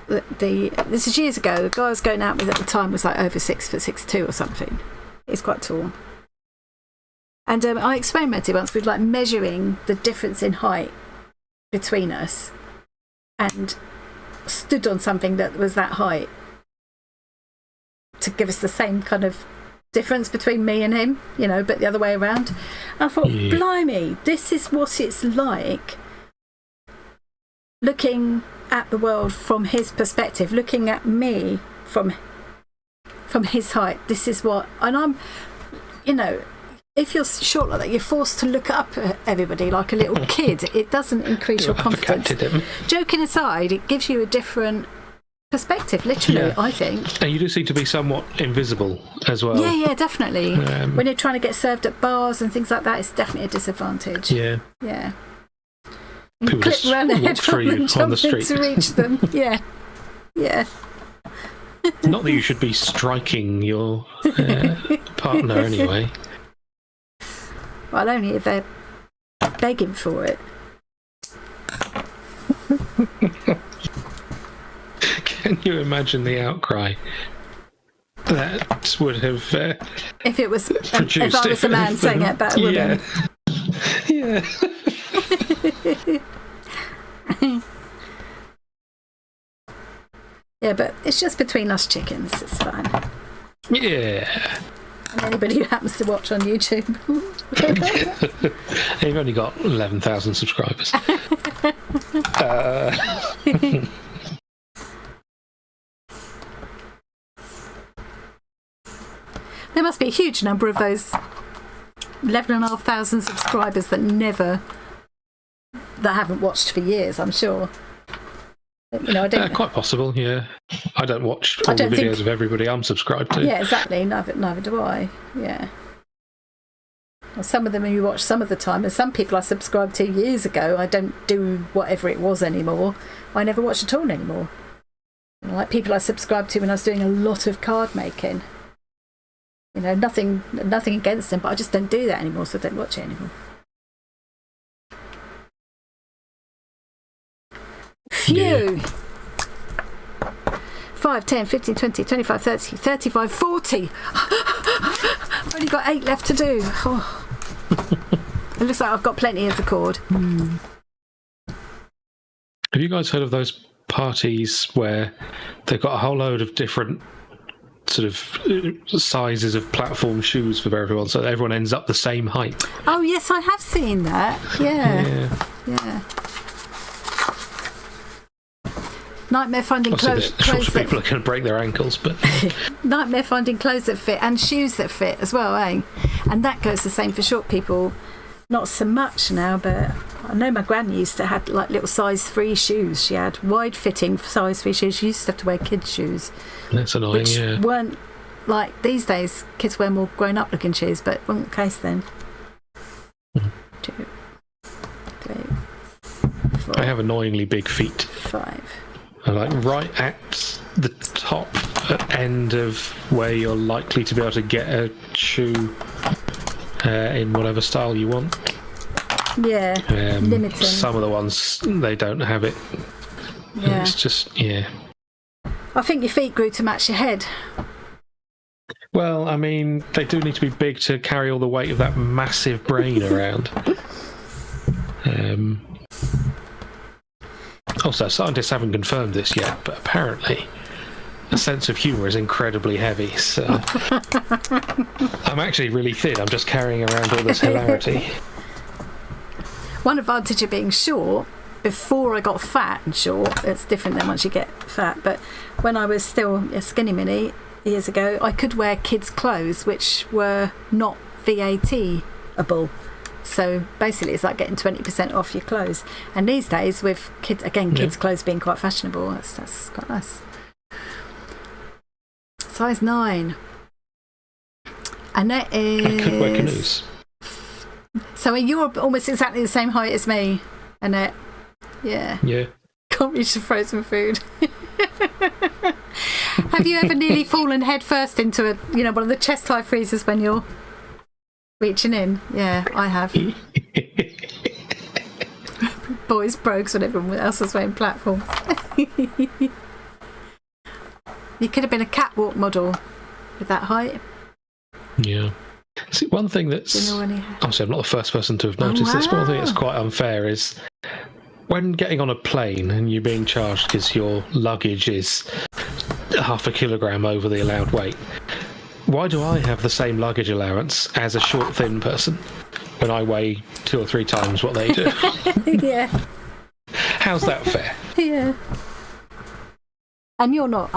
This is years ago. The guy I was going out with at the time was like over 6'6" or something. He's quite tall. And I experimented once with like measuring the difference in height between us, and stood on something that was that height to give us the same kind of difference between me and him, you know, but the other way around. And I thought, blimey, this is what it's like looking at the world from his perspective, looking at me from his height. This is what, and I'm, you know, if you're short like that, you're forced to look up at everybody like a little kid. It doesn't increase your confidence. Joking aside, it gives you a different perspective, literally, I think. And you do seem to be somewhat invisible as well. Yeah, definitely. When you're trying to get served at bars and things like that, it's definitely a disadvantage. Yeah. You clip around the head through you on the street to reach them. Yeah. Not that you should be striking your partner anyway. Well, only if they're begging for it. Can you imagine the outcry that would have if it was produced if I was a man saying it about a woman? Yeah. Yeah, but it's just between us chickens. It's fine. Yeah. And anybody who happens to watch on YouTube. You've only got 11,000 subscribers. There must be a huge number of those 11,500 subscribers that haven't watched for years, I'm sure. You know, I don't. Quite possible, yeah. I don't watch all the videos of everybody I'm subscribed to. Yeah, exactly. Neither do I. Yeah. Well, some of them you watch some of the time, and some people I subscribed to years ago, I don't do whatever it was anymore. I never watch at all anymore. Like people I subscribed to when I was doing a lot of card making. Nothing against them, but I just don't do that anymore, so I don't watch it anymore. Phew! Yeah. 5, 10, 15, 20, 25, 30, 35, 40. I've only got 8 left to do. Oh. It looks like I've got plenty of the cord. Have you guys heard of those parties where they've got a whole load of different sort of sizes of platform shoes for everyone, so everyone ends up the same height? Oh yes, I have seen that. Yeah. Nightmare finding clothes. Shorter people are going to break their ankles, but nightmare finding clothes that fit and shoes that fit as well, eh? And that goes the same for short people. Not so much now, but I know my granny used to have like little size 3 shoes. She had wide fitting size 3 shoes. She used to have to wear kids' shoes. That's annoying. Which weren't like these days. Kids wear more grown up looking shoes, but it wasn't the case then. 2, 3, 4. I have annoyingly big feet. 5. Like right at the top end of where you're likely to be able to get a shoe in whatever style you want. Yeah, limiting. Some of the ones, they don't have it. Yeah. It's just, I think your feet grew to match your head. Well, I mean, they do need to be big to carry all the weight of that massive brain around. Also, scientists haven't confirmed this yet, but apparently a sense of humour is incredibly heavy, so I'm actually really thin. I'm just carrying around all this hilarity. One advantage of being short, before I got fat and short, it's different than once you get fat, but when I was still a skinny mini years ago, I could wear kids' clothes which were not VAT-able. So basically it's like getting 20% off your clothes. And these days with kids' clothes being quite fashionable, that's quite nice. Size 9. And that is... I could wear canoes. So you're almost exactly the same height as me, Annette. Yeah. Yeah. Can't reach the frozen food. Have you ever nearly fallen head first into one of the chest high freezers when you're reaching in? Yeah, I have. Boys brogues when everyone else was wearing platforms. You could have been a catwalk model with that height. Yeah. See, one thing that's... Obviously, I'm not the first person to have noticed this, but one thing that's quite unfair is when getting on a plane and you're being charged because your luggage is 0.5 kilogram over the allowed weight, why do I have the same luggage allowance as a short, thin person when I weigh 2 or 3 times what they do? Yeah. How's that fair? Yeah. And you're not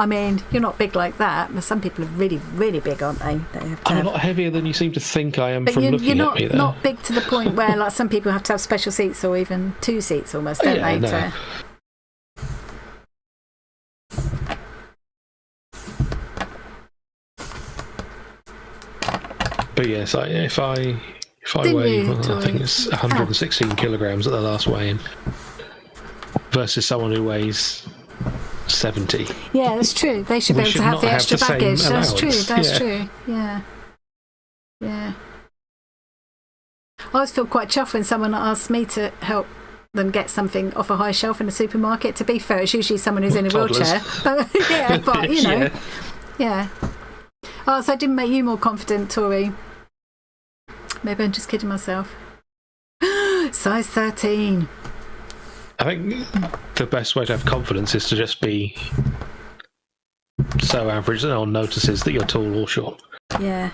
big like that, but some people are really, really big, aren't they? I'm a lot heavier than you seem to think I am from looking at me, though. You're not big to the point where like some people have to have special seats or even 2 seats almost, don't they? No. But yes, if I weigh, I think it's 116 kilograms at the last weigh-in versus someone who weighs 70. Yeah, that's true. They should be able to have the extra baggage. That's true. That's true. Yeah. Yeah. I always feel quite chuffed when someone asks me to help them get something off a high shelf in a supermarket. To be fair, it's usually someone who's in a wheelchair. Yeah, but yeah. Oh, so I didn't make you more confident, Tori. Maybe I'm just kidding myself. Size 13. I think the best way to have confidence is to just be so average that no one notices that you're tall or short. Yeah.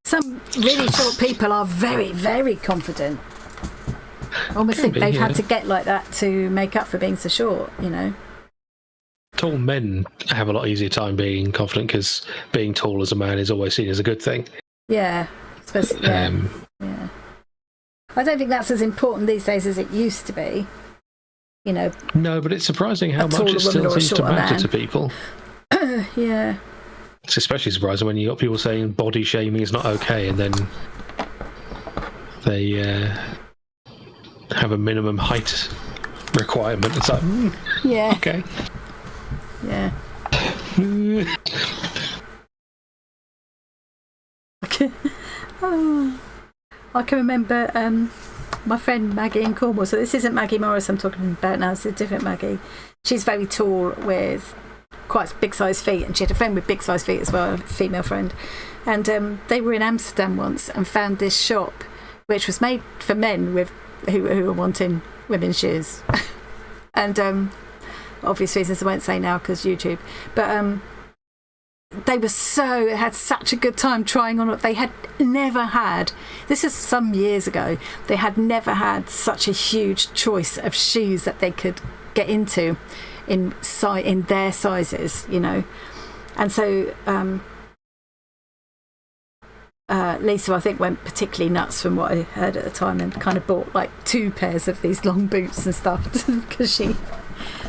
Some really short people are very, very confident. I almost think they've had to get like that to make up for being so short, Tall men have a lot easier time being confident because being tall as a man is always seen as a good thing. Yeah. Yeah. I don't think that's as important these days as it used to be. you know. No, but it's surprising how much it still seems to matter to people. Yeah. It's especially surprising when you got people saying body shaming is not okay, and then they have a minimum height requirement. It's like, yeah, okay, yeah. Oh, I can remember my friend Maggie in Cornwall. So this isn't Maggie Morris I'm talking about now. It's a different Maggie. She's very tall with quite big size feet, and she had a friend with big size feet as well, a female friend. And they were in Amsterdam once and found this shop which was made for men with who were wanting women's shoes. And obvious reasons I won't say now because YouTube. But they had such a good time trying on it. They had never had, this is some years ago, they had never had such a huge choice of shoes that they could get into in their sizes, you know. And so Lisa, I think, went particularly nuts from what I heard at the time, and kind of bought like 2 pairs of these long boots and stuff because she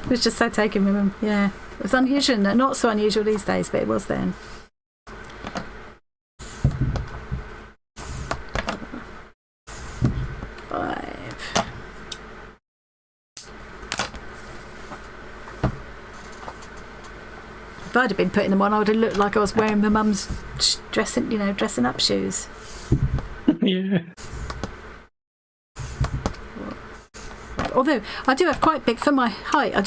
was just so taken with them. Yeah, it was unusual, not so unusual these days, but it was then. If I'd have been putting them on, I would have looked like I was wearing my mum's dressing up shoes. Yeah. Although I do have quite big, for my height, I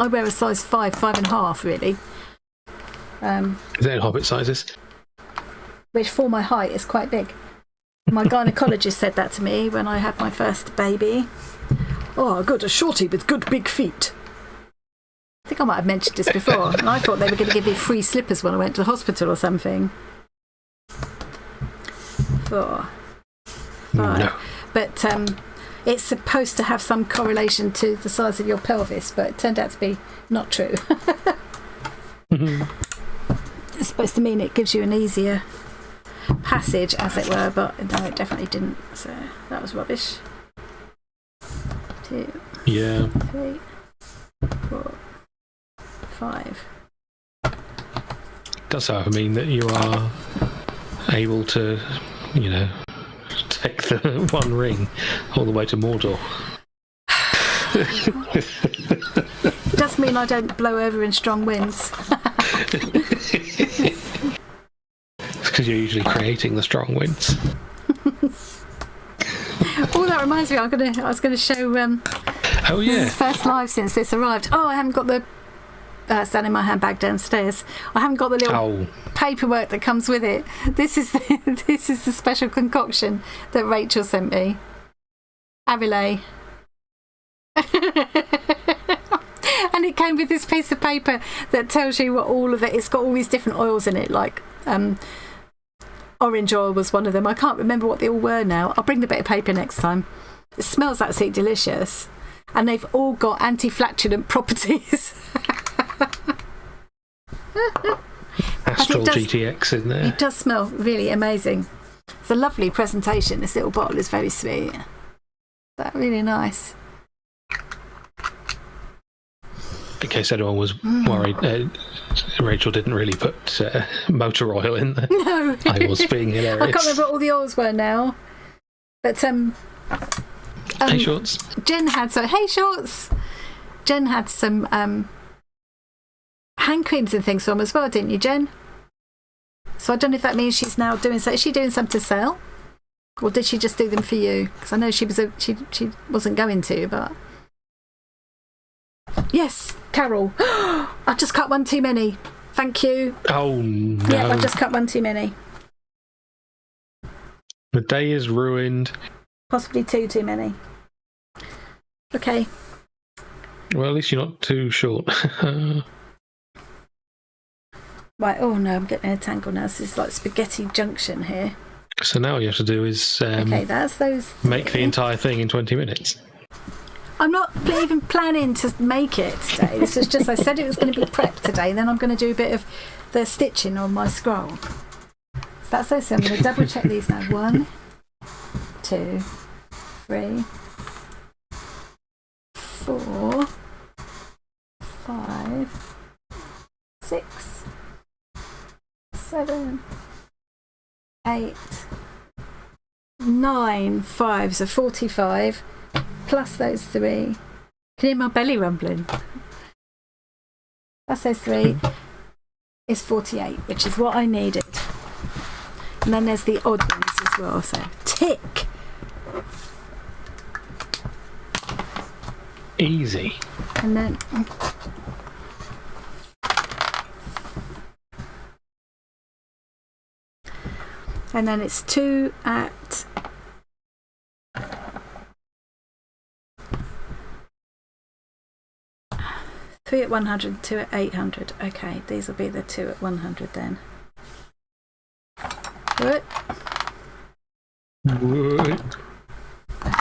wear a size 5.5 really. Is that in Hobbit sizes? Which for my height is quite big. My gynecologist said that to me when I had my first baby. Oh, I got a shorty with good big feet. I think I might have mentioned this before, and I thought they were going to give me free slippers when I went to the hospital or something. No. But it's supposed to have some correlation to the size of your pelvis, but it turned out to be not true. It's supposed to mean it gives you an easier passage, as it were, but no, it definitely didn't. So that was rubbish. 2, 3, 4, 5. Does however mean that you are able to, take the One Ring all the way to Mordor. It does mean I don't blow over in strong winds. It's because you're usually creating the strong winds. Oh, that reminds me, I was going to show. Oh yeah. This is the first live since this arrived. Oh, I haven't got the. It's down in my handbag downstairs. I haven't got the little paperwork that comes with it. This is the special concoction that Rachel sent me. Arilay. And it came with this piece of paper that tells you what all of it. It's got all these different oils in it, like orange oil was one of them. I can't remember what they all were now. I'll bring the bit of paper next time. It smells absolutely delicious, and they've all got anti-flatulent properties. Astral GTX in there. It does smell really amazing. It's a lovely presentation. This little bottle is very sweet. That's really nice. In case anyone was worried, Rachel didn't really put motor oil in there. No. I was being hilarious. I can't remember what all the oils were now. But hey Shorts. Jen had some. Hey Shorts. Jen had some hand creams and things for them as well, didn't you, Jen? So I don't know if that means she's now doing so. Is she doing some to sell, or did she just do them for you? Because I know she wasn't going to, but yes, Carol. I've just cut one too many. Thank you. Oh no! Yeah, I've just cut one too many. The day is ruined. Possibly too many. Okay. Well, at least you're not too short. Right, oh no, I'm getting a tangle now. This is like spaghetti junction here. So now all you have to do is okay, that's those. Make the entire thing in 20 minutes. I'm not even planning to make it today. This was just, I said it was going to be prepped today, then I'm going to do a bit of the stitching on my scroll. So that's okay. I'm going to double check these now. 1, 2, 3, 4, 7, 8, 9, 5, so 45 plus those 3. Can you hear my belly rumbling? Plus those 3 is 48, which is what I needed. And then there's the odd ones as well, so tick. Easy. And then it's 2 at 3 at 100, 2 at 800. Okay, these will be the 2 at 100 then. Good. What?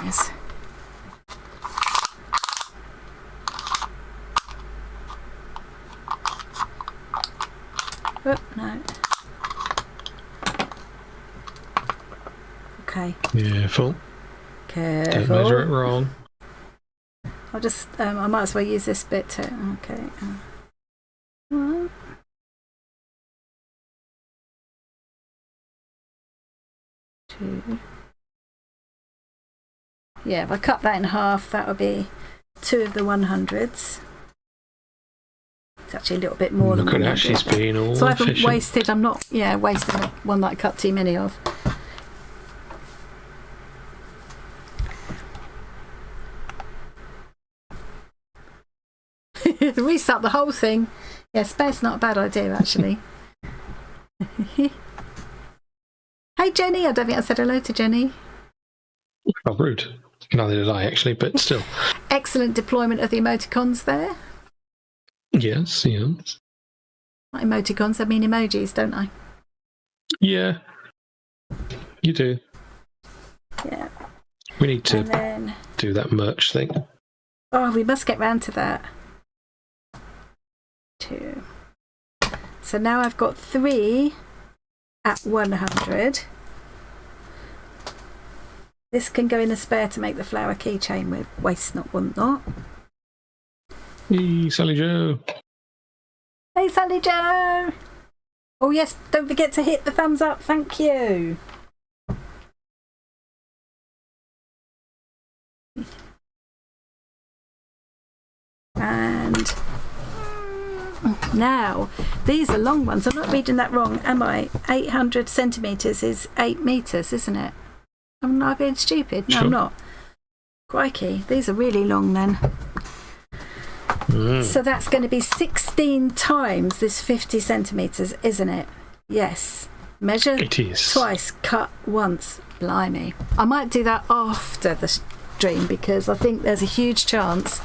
Yes. Oh, no. Okay. Careful. Careful. Don't measure it wrong. I'll just, I might as well use this bit too. Okay. 1, 2. Yeah, if I cut that in half, that'll be 2 of the 100s. It's actually a little bit more than 100. Look at that, she's being all so I haven't efficient. wasted, I'm not, wasting one that I cut too many of. Restart the whole thing. Yeah, spare's not a bad idea actually. Hey Jenny, I don't think I said hello to Jenny. Oh, rude. Neither did I actually, but still. Excellent deployment of the emoticons there. Yes, yeah. Not emoticons, I mean emojis, don't I? Yeah. You do. Yeah. We need to And then, do that merch thing. oh, we must get round to that. 2. So now I've got 3 at 100. This can go in a spare to make the flower keychain with. Waste not, want not. Hey, Sally Joe. Hey Sally Joe! Oh yes, don't forget to hit the thumbs up, thank you. And now, these are long ones. I'm not reading that wrong, am I? 800 centimetres is 8 metres, isn't it? I'm not being stupid. No, Sure. I'm not. Crikey, these are really long then. So that's going to be 16 times this 50 centimetres, isn't it? Yes. Measure It is. twice, cut once. Blimey. I might do that after the stream because I think there's a huge chance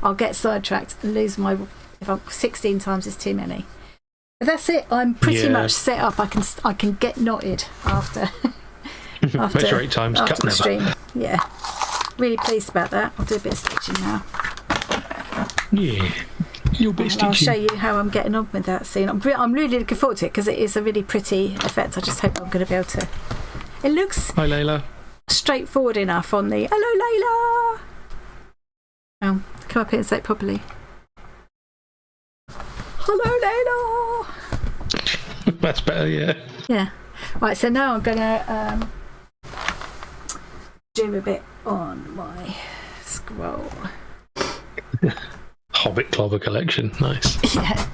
I'll get sidetracked and lose my... If I'm 16 times is too many. But that's it. I'm pretty much set up. I can get knotted after... Measure 8 times, after cut the never. stream. Yeah. Really pleased about that. I'll do a bit of stitching now. Yeah. You'll be And I'll show stitching. you how I'm getting on with that scene. I'm really looking forward to it because it is a really pretty effect. I just hope I'm going to be able to... It looks Hi, Layla. straightforward enough on the... Hello, Layla! Come up here and say it properly. Hello, Layla! That's better, yeah. Yeah. Right, so now I'm going to do a bit on my scroll. Hobbit Clobber collection. Nice. Yeah.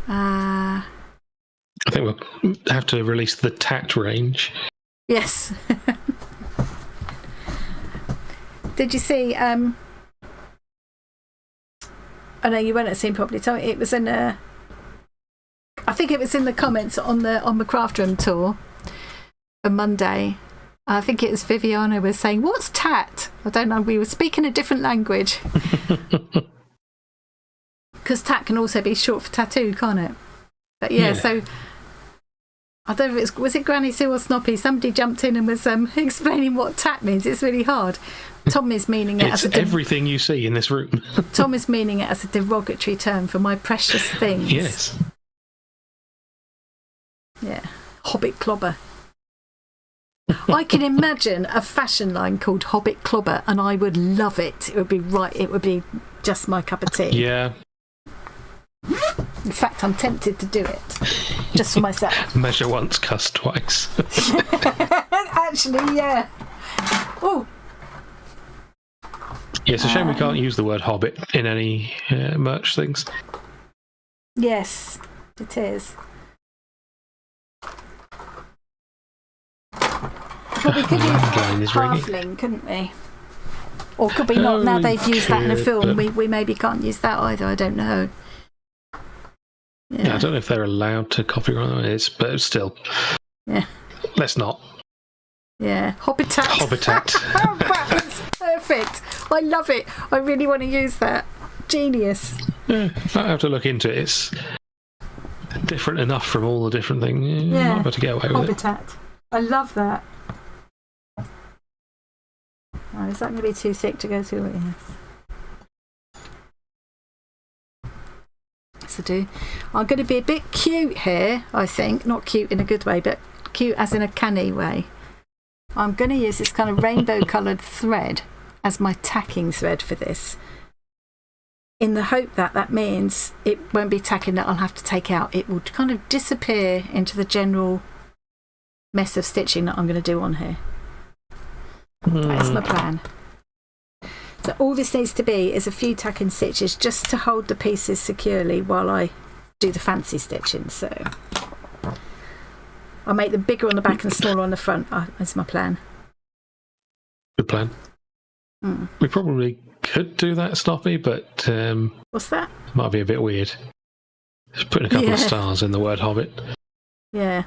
I think we'll have to release the Tat range. Yes. Did you see? I know you won't have seen properly. Tell me, it was in a. I think it was in the comments on the craft room tour on Monday. I think it was Viviana was saying, "What's tat?" I don't know. We were speaking a different language because tat can also be short for tattoo, can't it? But yeah. So I don't know if was it Granny Sue or Snoppy? Somebody jumped in and was explaining what tat means. It's really hard. Tom is meaning it It's as everything you see in this room. Tom is meaning it as a derogatory term for my precious things. Yes. Yeah. Hobbit Clobber. I can imagine a fashion line called Hobbit Clobber and I would love it. It would be right. It would be just my cup of tea. Yeah. In fact, I'm tempted to do it just for myself. Measure once, cuss twice. Actually, yeah. Oh. Yeah, it's a shame we can't use the word Hobbit in any merch things. Yes, it is. Well, we could use halfling, couldn't we? Or could we not? Now they've used that in a film, we maybe can't use that either. I don't know. Yeah, I don't know if they're allowed to copyright it, but still. Yeah. Let's not. Yeah. Hobbitat. Hobbitat. Oh, that was perfect. I love it. I really want to use that. Genius. Yeah, I have to look into it. It's different enough from all the different things. Yeah, Yeah. Might be able to get away with it. Hobbitat. I love that. Oh, is that going to be too thick to go through it? Yes. Yes, I do. I'm going to be a bit cute here, I think. Not cute in a good way, but cute as in a canny way. I'm going to use this kind of rainbow coloured thread as my tacking thread for this, in the hope that that means it won't be tacking that I'll have to take out. It will kind of disappear into the general mess of stitching that I'm going to do on here. That's my plan. So all this needs to be is a few tacking stitches just to hold the pieces securely while I do the fancy stitching. So I'll make them bigger on the back and smaller on the front. That's my plan. Good plan. We probably could do that, Snoppy, but what's that? Might be a bit weird. Just putting a couple of stars in the word Hobbit. Yeah.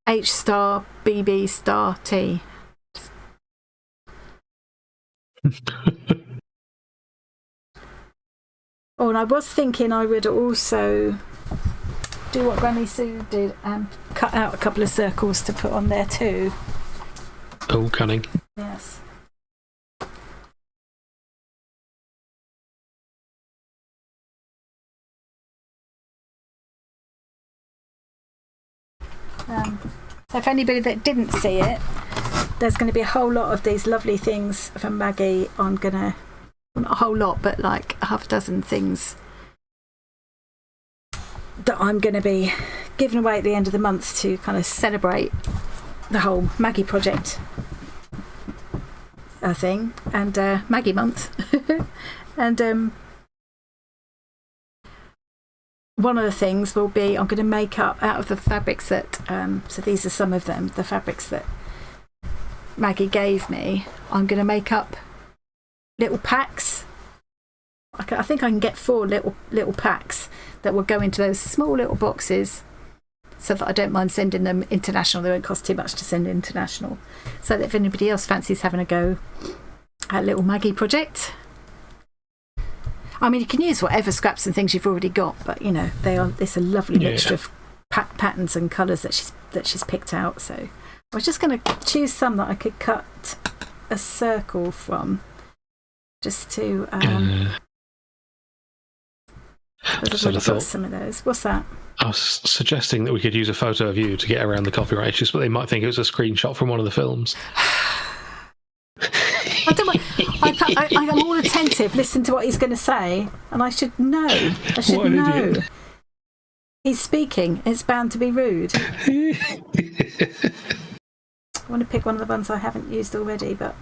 H star BB star T. Oh, and I was thinking I would also do what Granny Sue did and cut out a couple of circles to put on there too. Oh, cunning. Yes. So if anybody that didn't see it, there's going to be a whole lot of these lovely things from Maggie. I'm going to, well, not a whole lot, but like half a dozen things that I'm going to be giving away at the end of the month to kind of celebrate the whole Maggie project thing, and Maggie month. And one of the things will be I'm going to make up out of the fabrics that, so these are some of them, the fabrics that Maggie gave me. I'm going to make up little packs. I think I can get 4 little packs that will go into those small little boxes, so that I don't mind sending them international. They won't cost too much to send international, so that if anybody else fancies having a go at little Maggie project, I mean, you can use whatever scraps and things you've already got, but you know, it's a lovely mixture of patterns and colours that she's picked out. So I was just going to choose some that I could cut a circle from, just to Just had a thought. Some of those. What's that? I was suggesting that we could use a photo of you to get around the copyright issues, but they might think it was a screenshot from one of the films. I don't want, I'm all attentive, listen to what he's going to say, and I should know. I should know. Idiot. He's speaking. It's bound to be rude. I want to pick one of the ones I haven't used already, but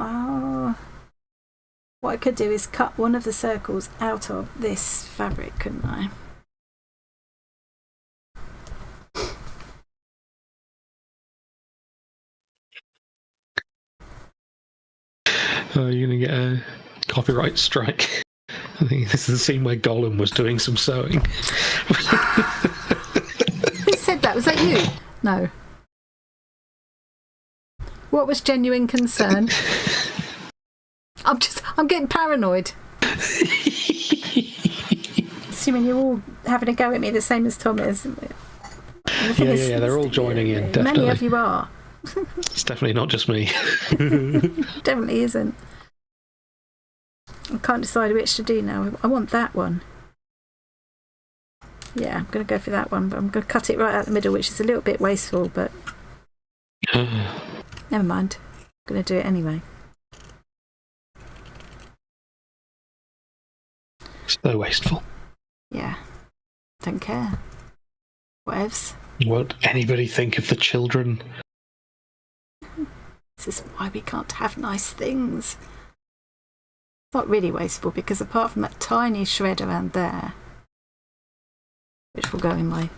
what I could do is cut one of the circles out of this fabric, couldn't I? Oh, you're going to get a copyright strike. I think this is the scene where Gollum was doing some sewing. Who said that? Was that you? No. What was genuine concern? I'm getting paranoid. Assuming you're all having a go at me the same as Tom is. Yeah, they're all joining in, definitely. Many of you are. It's definitely not just me. Definitely isn't. I can't decide which to do now. I want that one. Yeah, I'm going to go for that one, but I'm going to cut it right out the middle, which is a little bit wasteful, but never mind. I'm going to do it anyway. So wasteful. Yeah. Don't care. Whatevs. Won't anybody think of the children? This is why we can't have nice things. It's not really wasteful because apart from that tiny shred around there, which will go in my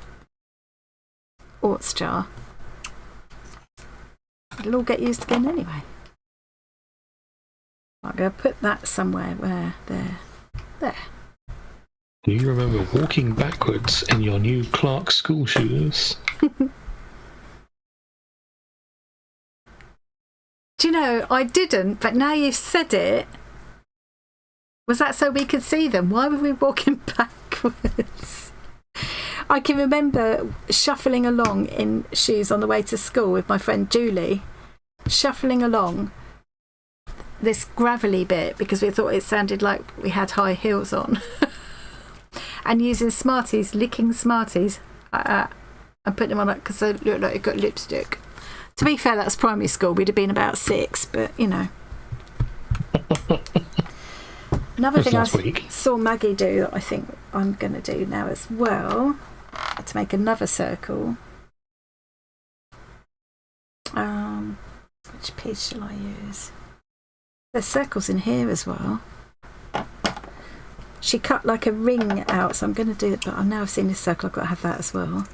orts jar, it'll all get used again anyway. I'm going to put that somewhere where there. Do you remember walking backwards in your new Clark school shoes? Do you know, I didn't, but now you've said it. Was that so we could see them? Why were we walking backwards? I can remember shuffling along in shoes on the way to school with my friend Julie, shuffling along this gravelly bit because we thought it sounded like we had high heels on. And using Smarties, licking Smarties, and putting them on because they look like it got lipstick. To be fair, that's primary school. We'd have been about 6, but you know. Another thing I saw Maggie do that I think I'm going to do now as well, to make another circle. Which piece shall I use? There's circles in here as well. She cut like a ring out, so I'm going to do it, but now I've seen this circle, I've got to have that as well.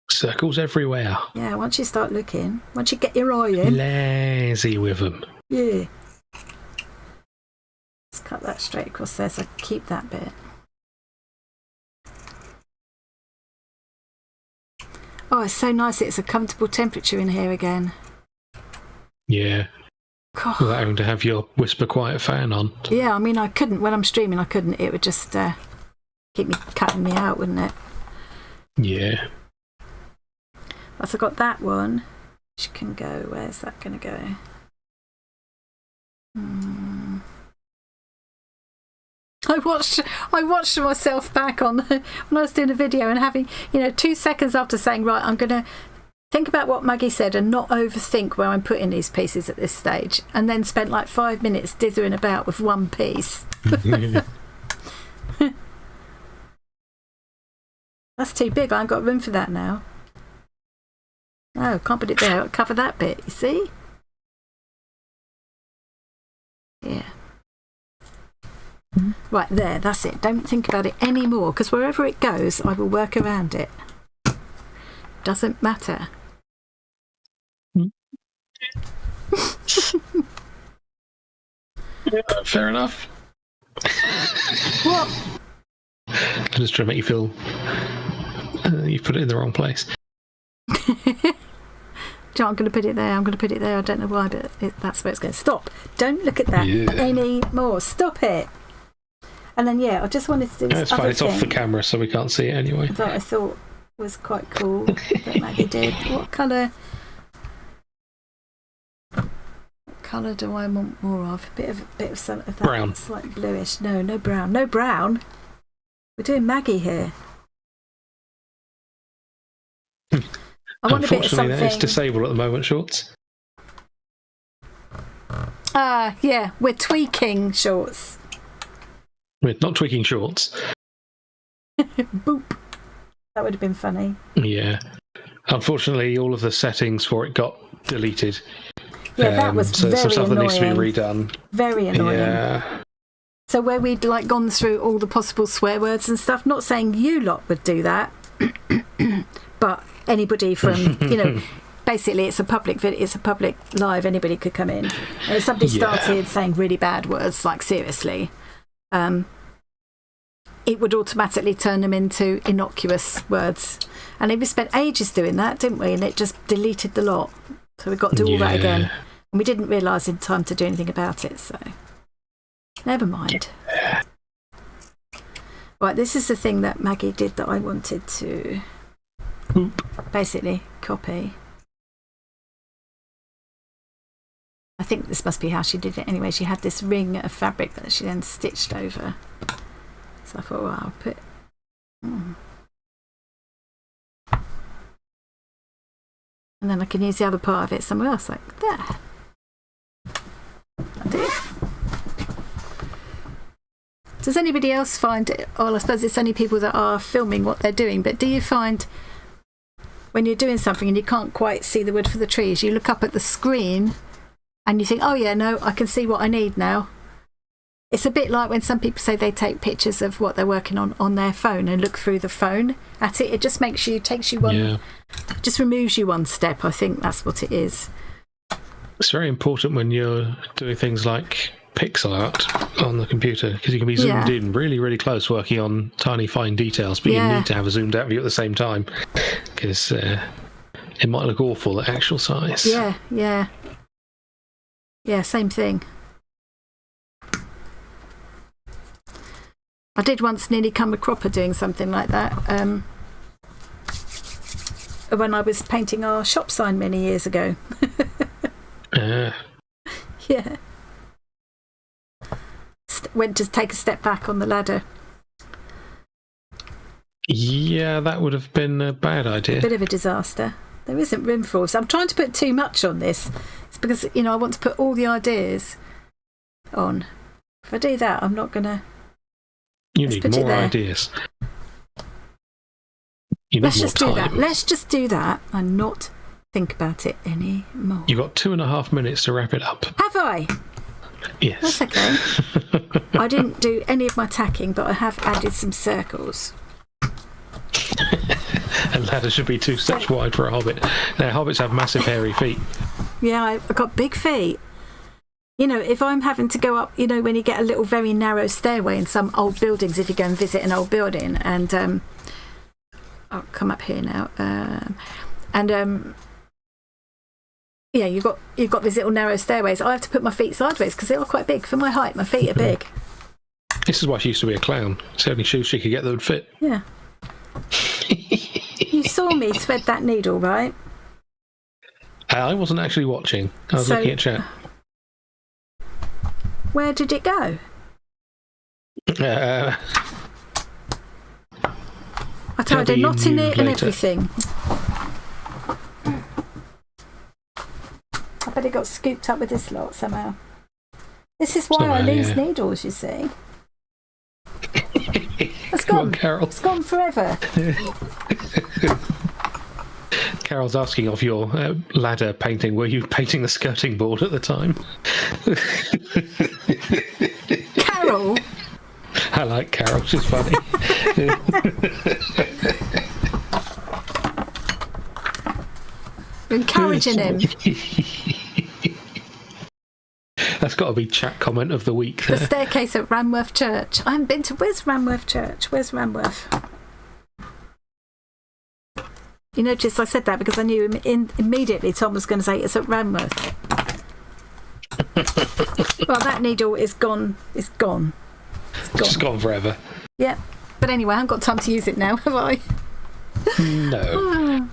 Circles everywhere. Yeah, once you start looking, once you get your eye in. Lazy with them. Yeah. Let's cut that straight across there so I can keep that bit. Oh, it's so nice. It's a comfortable temperature in here again. Yeah. God. Without having to have your Whisper Quiet fan on. Yeah, I mean, I couldn't. When I'm streaming, I couldn't. It would just keep cutting me out, wouldn't it? Yeah. So I've got that one. Which can go. Where's that going to go? I watched myself back on when I was doing a video and having 2 seconds after saying, right, I'm going to think about what Maggie said and not overthink where I'm putting these pieces at this stage, and then spent like 5 minutes dithering about with one piece. That's too big. I ain't got room for that now. No, can't put it there. I'll cover that bit, you see? Yeah. Right there, that's it. Don't think about it anymore, because wherever it goes, I will work around it. Doesn't matter. Yeah, fair enough. What? I'm just trying to make you feel you've put it in the wrong place. I'm going to put it there. I'm going to put it there. I don't know why, but that's where it's going. Stop. Don't look at that anymore. Stop it. And then, I just wanted to do this. No, it's fine. It's off the camera, so we can't see it anyway. That I thought was quite cool that Maggie did. What colour? What colour do I want more of? A bit of some of that. Brown. It's like bluish. No brown. No brown. We're doing Maggie here. I want a bit of something. Unfortunately, it's disabled at the moment, Shorts. Yeah, we're tweaking Shorts. We're not tweaking Shorts. Boop. That would have been funny. Yeah. Unfortunately, all of the settings for it got deleted. Yeah, that was so very some stuff annoying. that needs to be redone. Very annoying. Yeah. So where we'd gone through all the possible swear words and stuff, not saying you lot would do that, but anybody from, basically it's a public live, anybody could come in. And if somebody started saying really bad words, like seriously, it would automatically turn them into innocuous words. And we spent ages doing that, didn't we? And it just deleted the lot. So we got to do all that again. And we didn't realise in time to do anything about it, so never mind. Right, this is the thing that Maggie did that I wanted to basically copy. I think this must be how she did it anyway. She had this ring of fabric that she then stitched over. So I thought, well, I'll put... And then I can use the other part of it somewhere else, like there. That'll do. Does anybody else find, well, I suppose it's only people that are filming what they're doing, but do you find when you're doing something and you can't quite see the wood for the trees, you look up at the screen and you think, oh yeah, no, I can see what I need now? It's a bit like when some people say they take pictures of what they're working on their phone and look through the phone at it. It just takes you one, just removes you one step. I think that's what it is. It's very important when you're doing things like pixel art on the computer, because you can be zoomed in really, really close working on tiny, fine details, but you need to have a zoomed out view at the same time, because it might look awful at actual size. Yeah, same thing. I did once nearly come a cropper doing something like that when I was painting our shop sign many years ago. Yeah. Went to take a step back on the ladder. Yeah, that would have been a bad idea. Bit of a disaster. There isn't room for all. So I'm trying to put too much on this. It's because, I want to put all the ideas on. If I do that, I'm not going to... You need more ideas. You need Let's more just time. do that. Let's just do that and not think about it anymore. You've got 2.5 minutes to wrap it up. Have I? Yes. That's okay. I didn't do any of my tacking, but I have added some circles. A ladder should be 2 steps wide for a hobbit. Now, hobbits have massive hairy feet. Yeah, I've got big feet. If I'm having to go up, when you get a little very narrow stairway in some old buildings, if you go and visit an old building, and I'll come up here now, yeah, you've got these little narrow stairways. I have to put my feet sideways because they are quite big for my height. My feet are big. This is why she used to be a clown. It's the only shoes she could get that would fit. Yeah. You saw me thread that needle, right? I wasn't actually watching. I was looking at chat. Where did it go? I tied a knot in it and everything. I bet it got scooped up with this lot somehow. This is why I lose needles, you see. It's gone. On, Carol. It's gone forever. Carol's asking of your ladder painting, were you painting the skirting board at the time? Carol? I like Carol, she's funny. Encouraging him. That's got to be chat comment of the week there. The staircase at Ranworth Church. I haven't been to... Where's Ranworth Church? Where's Ranworth? You notice I said that because I knew immediately Tom was going to say it's at Ranworth. Well, that needle is gone. It's gone. It's gone forever. Yeah. But anyway, I haven't got time to use it now, have I? No.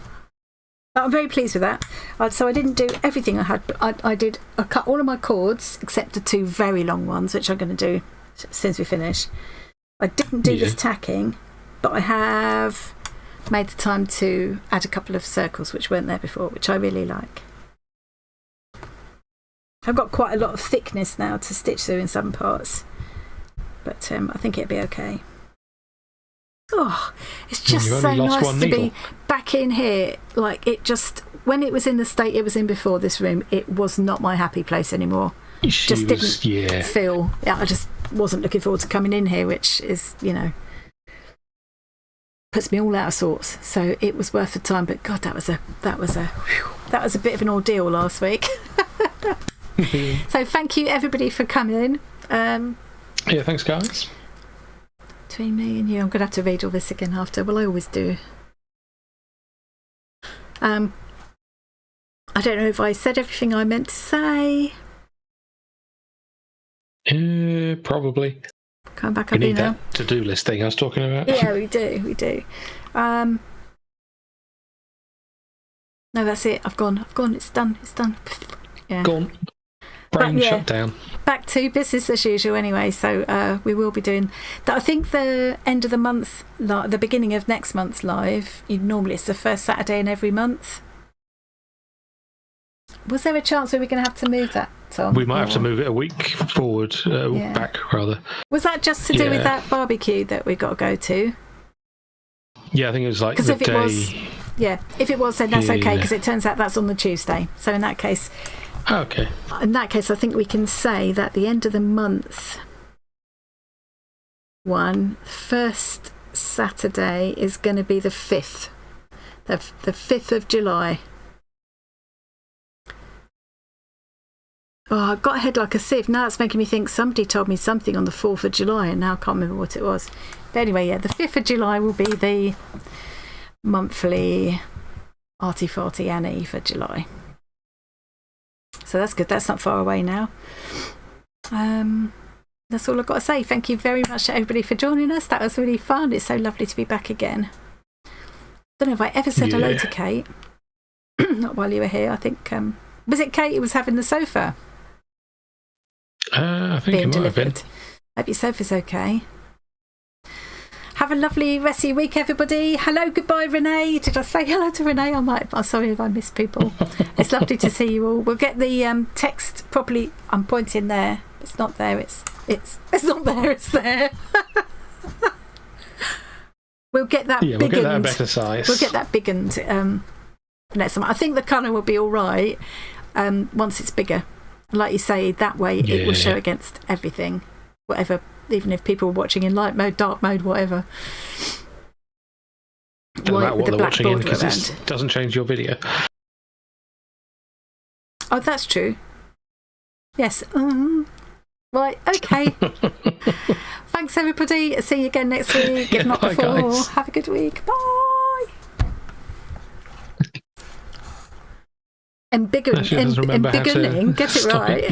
I'm very pleased with that. So I didn't do everything I had, but I cut all of my cords except the 2 very long ones, which I'm going to do as soon as we finish. I didn't do this tacking, but I have made the time to add a couple of circles which weren't there before, which I really like. I've got quite a lot of thickness now to stitch through in some parts, but I think it'll be okay. Oh, it's just so nice to be back in here. Like, it just, when it was in the state it was in before, this room, it was not my happy place anymore. I just wasn't looking forward to coming in here, which is, puts me all out of sorts. So it was worth the time. But God, that was a bit of an ordeal last week. So thank you everybody for coming. Yeah, thanks guys. Between me and you, I'm going to have to read all this again after. Well, I always do. I don't know if I said everything I meant to say. Probably. Come back we up need now. that to-do list thing I was talking about. Yeah, we do. No, that's it. I've gone. It's done. Yeah. Gone. Brain shut down. Back to business as usual anyway. So we will be doing that. I think the end of the month, the beginning of next month's live, normally it's the first Saturday in every month. Was there a chance we were going to have to move that Tom? We might have to move it a week forward, back rather. Was that just to do with that barbecue that we got to go to? Yeah, I think it was like because if it was, then that's okay, because Yeah. it turns out that's on the Tuesday. So in that case, okay. I think we can say that the end of the month first Saturday is going to be the 5th. The 5th of July. Oh, I got ahead like a sieve. Now it's making me think somebody told me something on the 4th of July, and now I can't remember what it was. But anyway, the 5th of July will be the monthly Arty Farty Annie for July. So that's good. That's not far away now. That's all I've got to say. Thank you very much to everybody for joining us. That was really fun. It's so lovely to be back again. Don't know if I ever said hello to Kate. Not while you were here. I think was it Kate who was having the sofa I think being it might have been. delivered? Hope your sofa's okay. Have a lovely rest of your week, everybody. Hello, goodbye, Renee. Did I say hello to Renee? I'm sorry if I missed people. It's lovely to see you all. We'll get the text properly. I'm pointing there. It's not there. It's not there. It's there. We'll get that biggened. We'll get that a better size. We'll get that biggened next time. I think the colour will be all right once it's bigger. Like you say, that way it will show against everything, whatever. Even if people are watching in light mode, dark mode, whatever. Doesn't matter what they're watching in, because this doesn't change your video. Oh, that's true. Yes. Right, okay. Thanks, everybody. See you again next week, if not before. Guys. Have a good week. Bye. Embiggening. Get it right.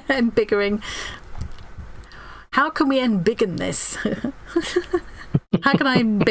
Embiggering. How can we embiggen this? How can I embiggen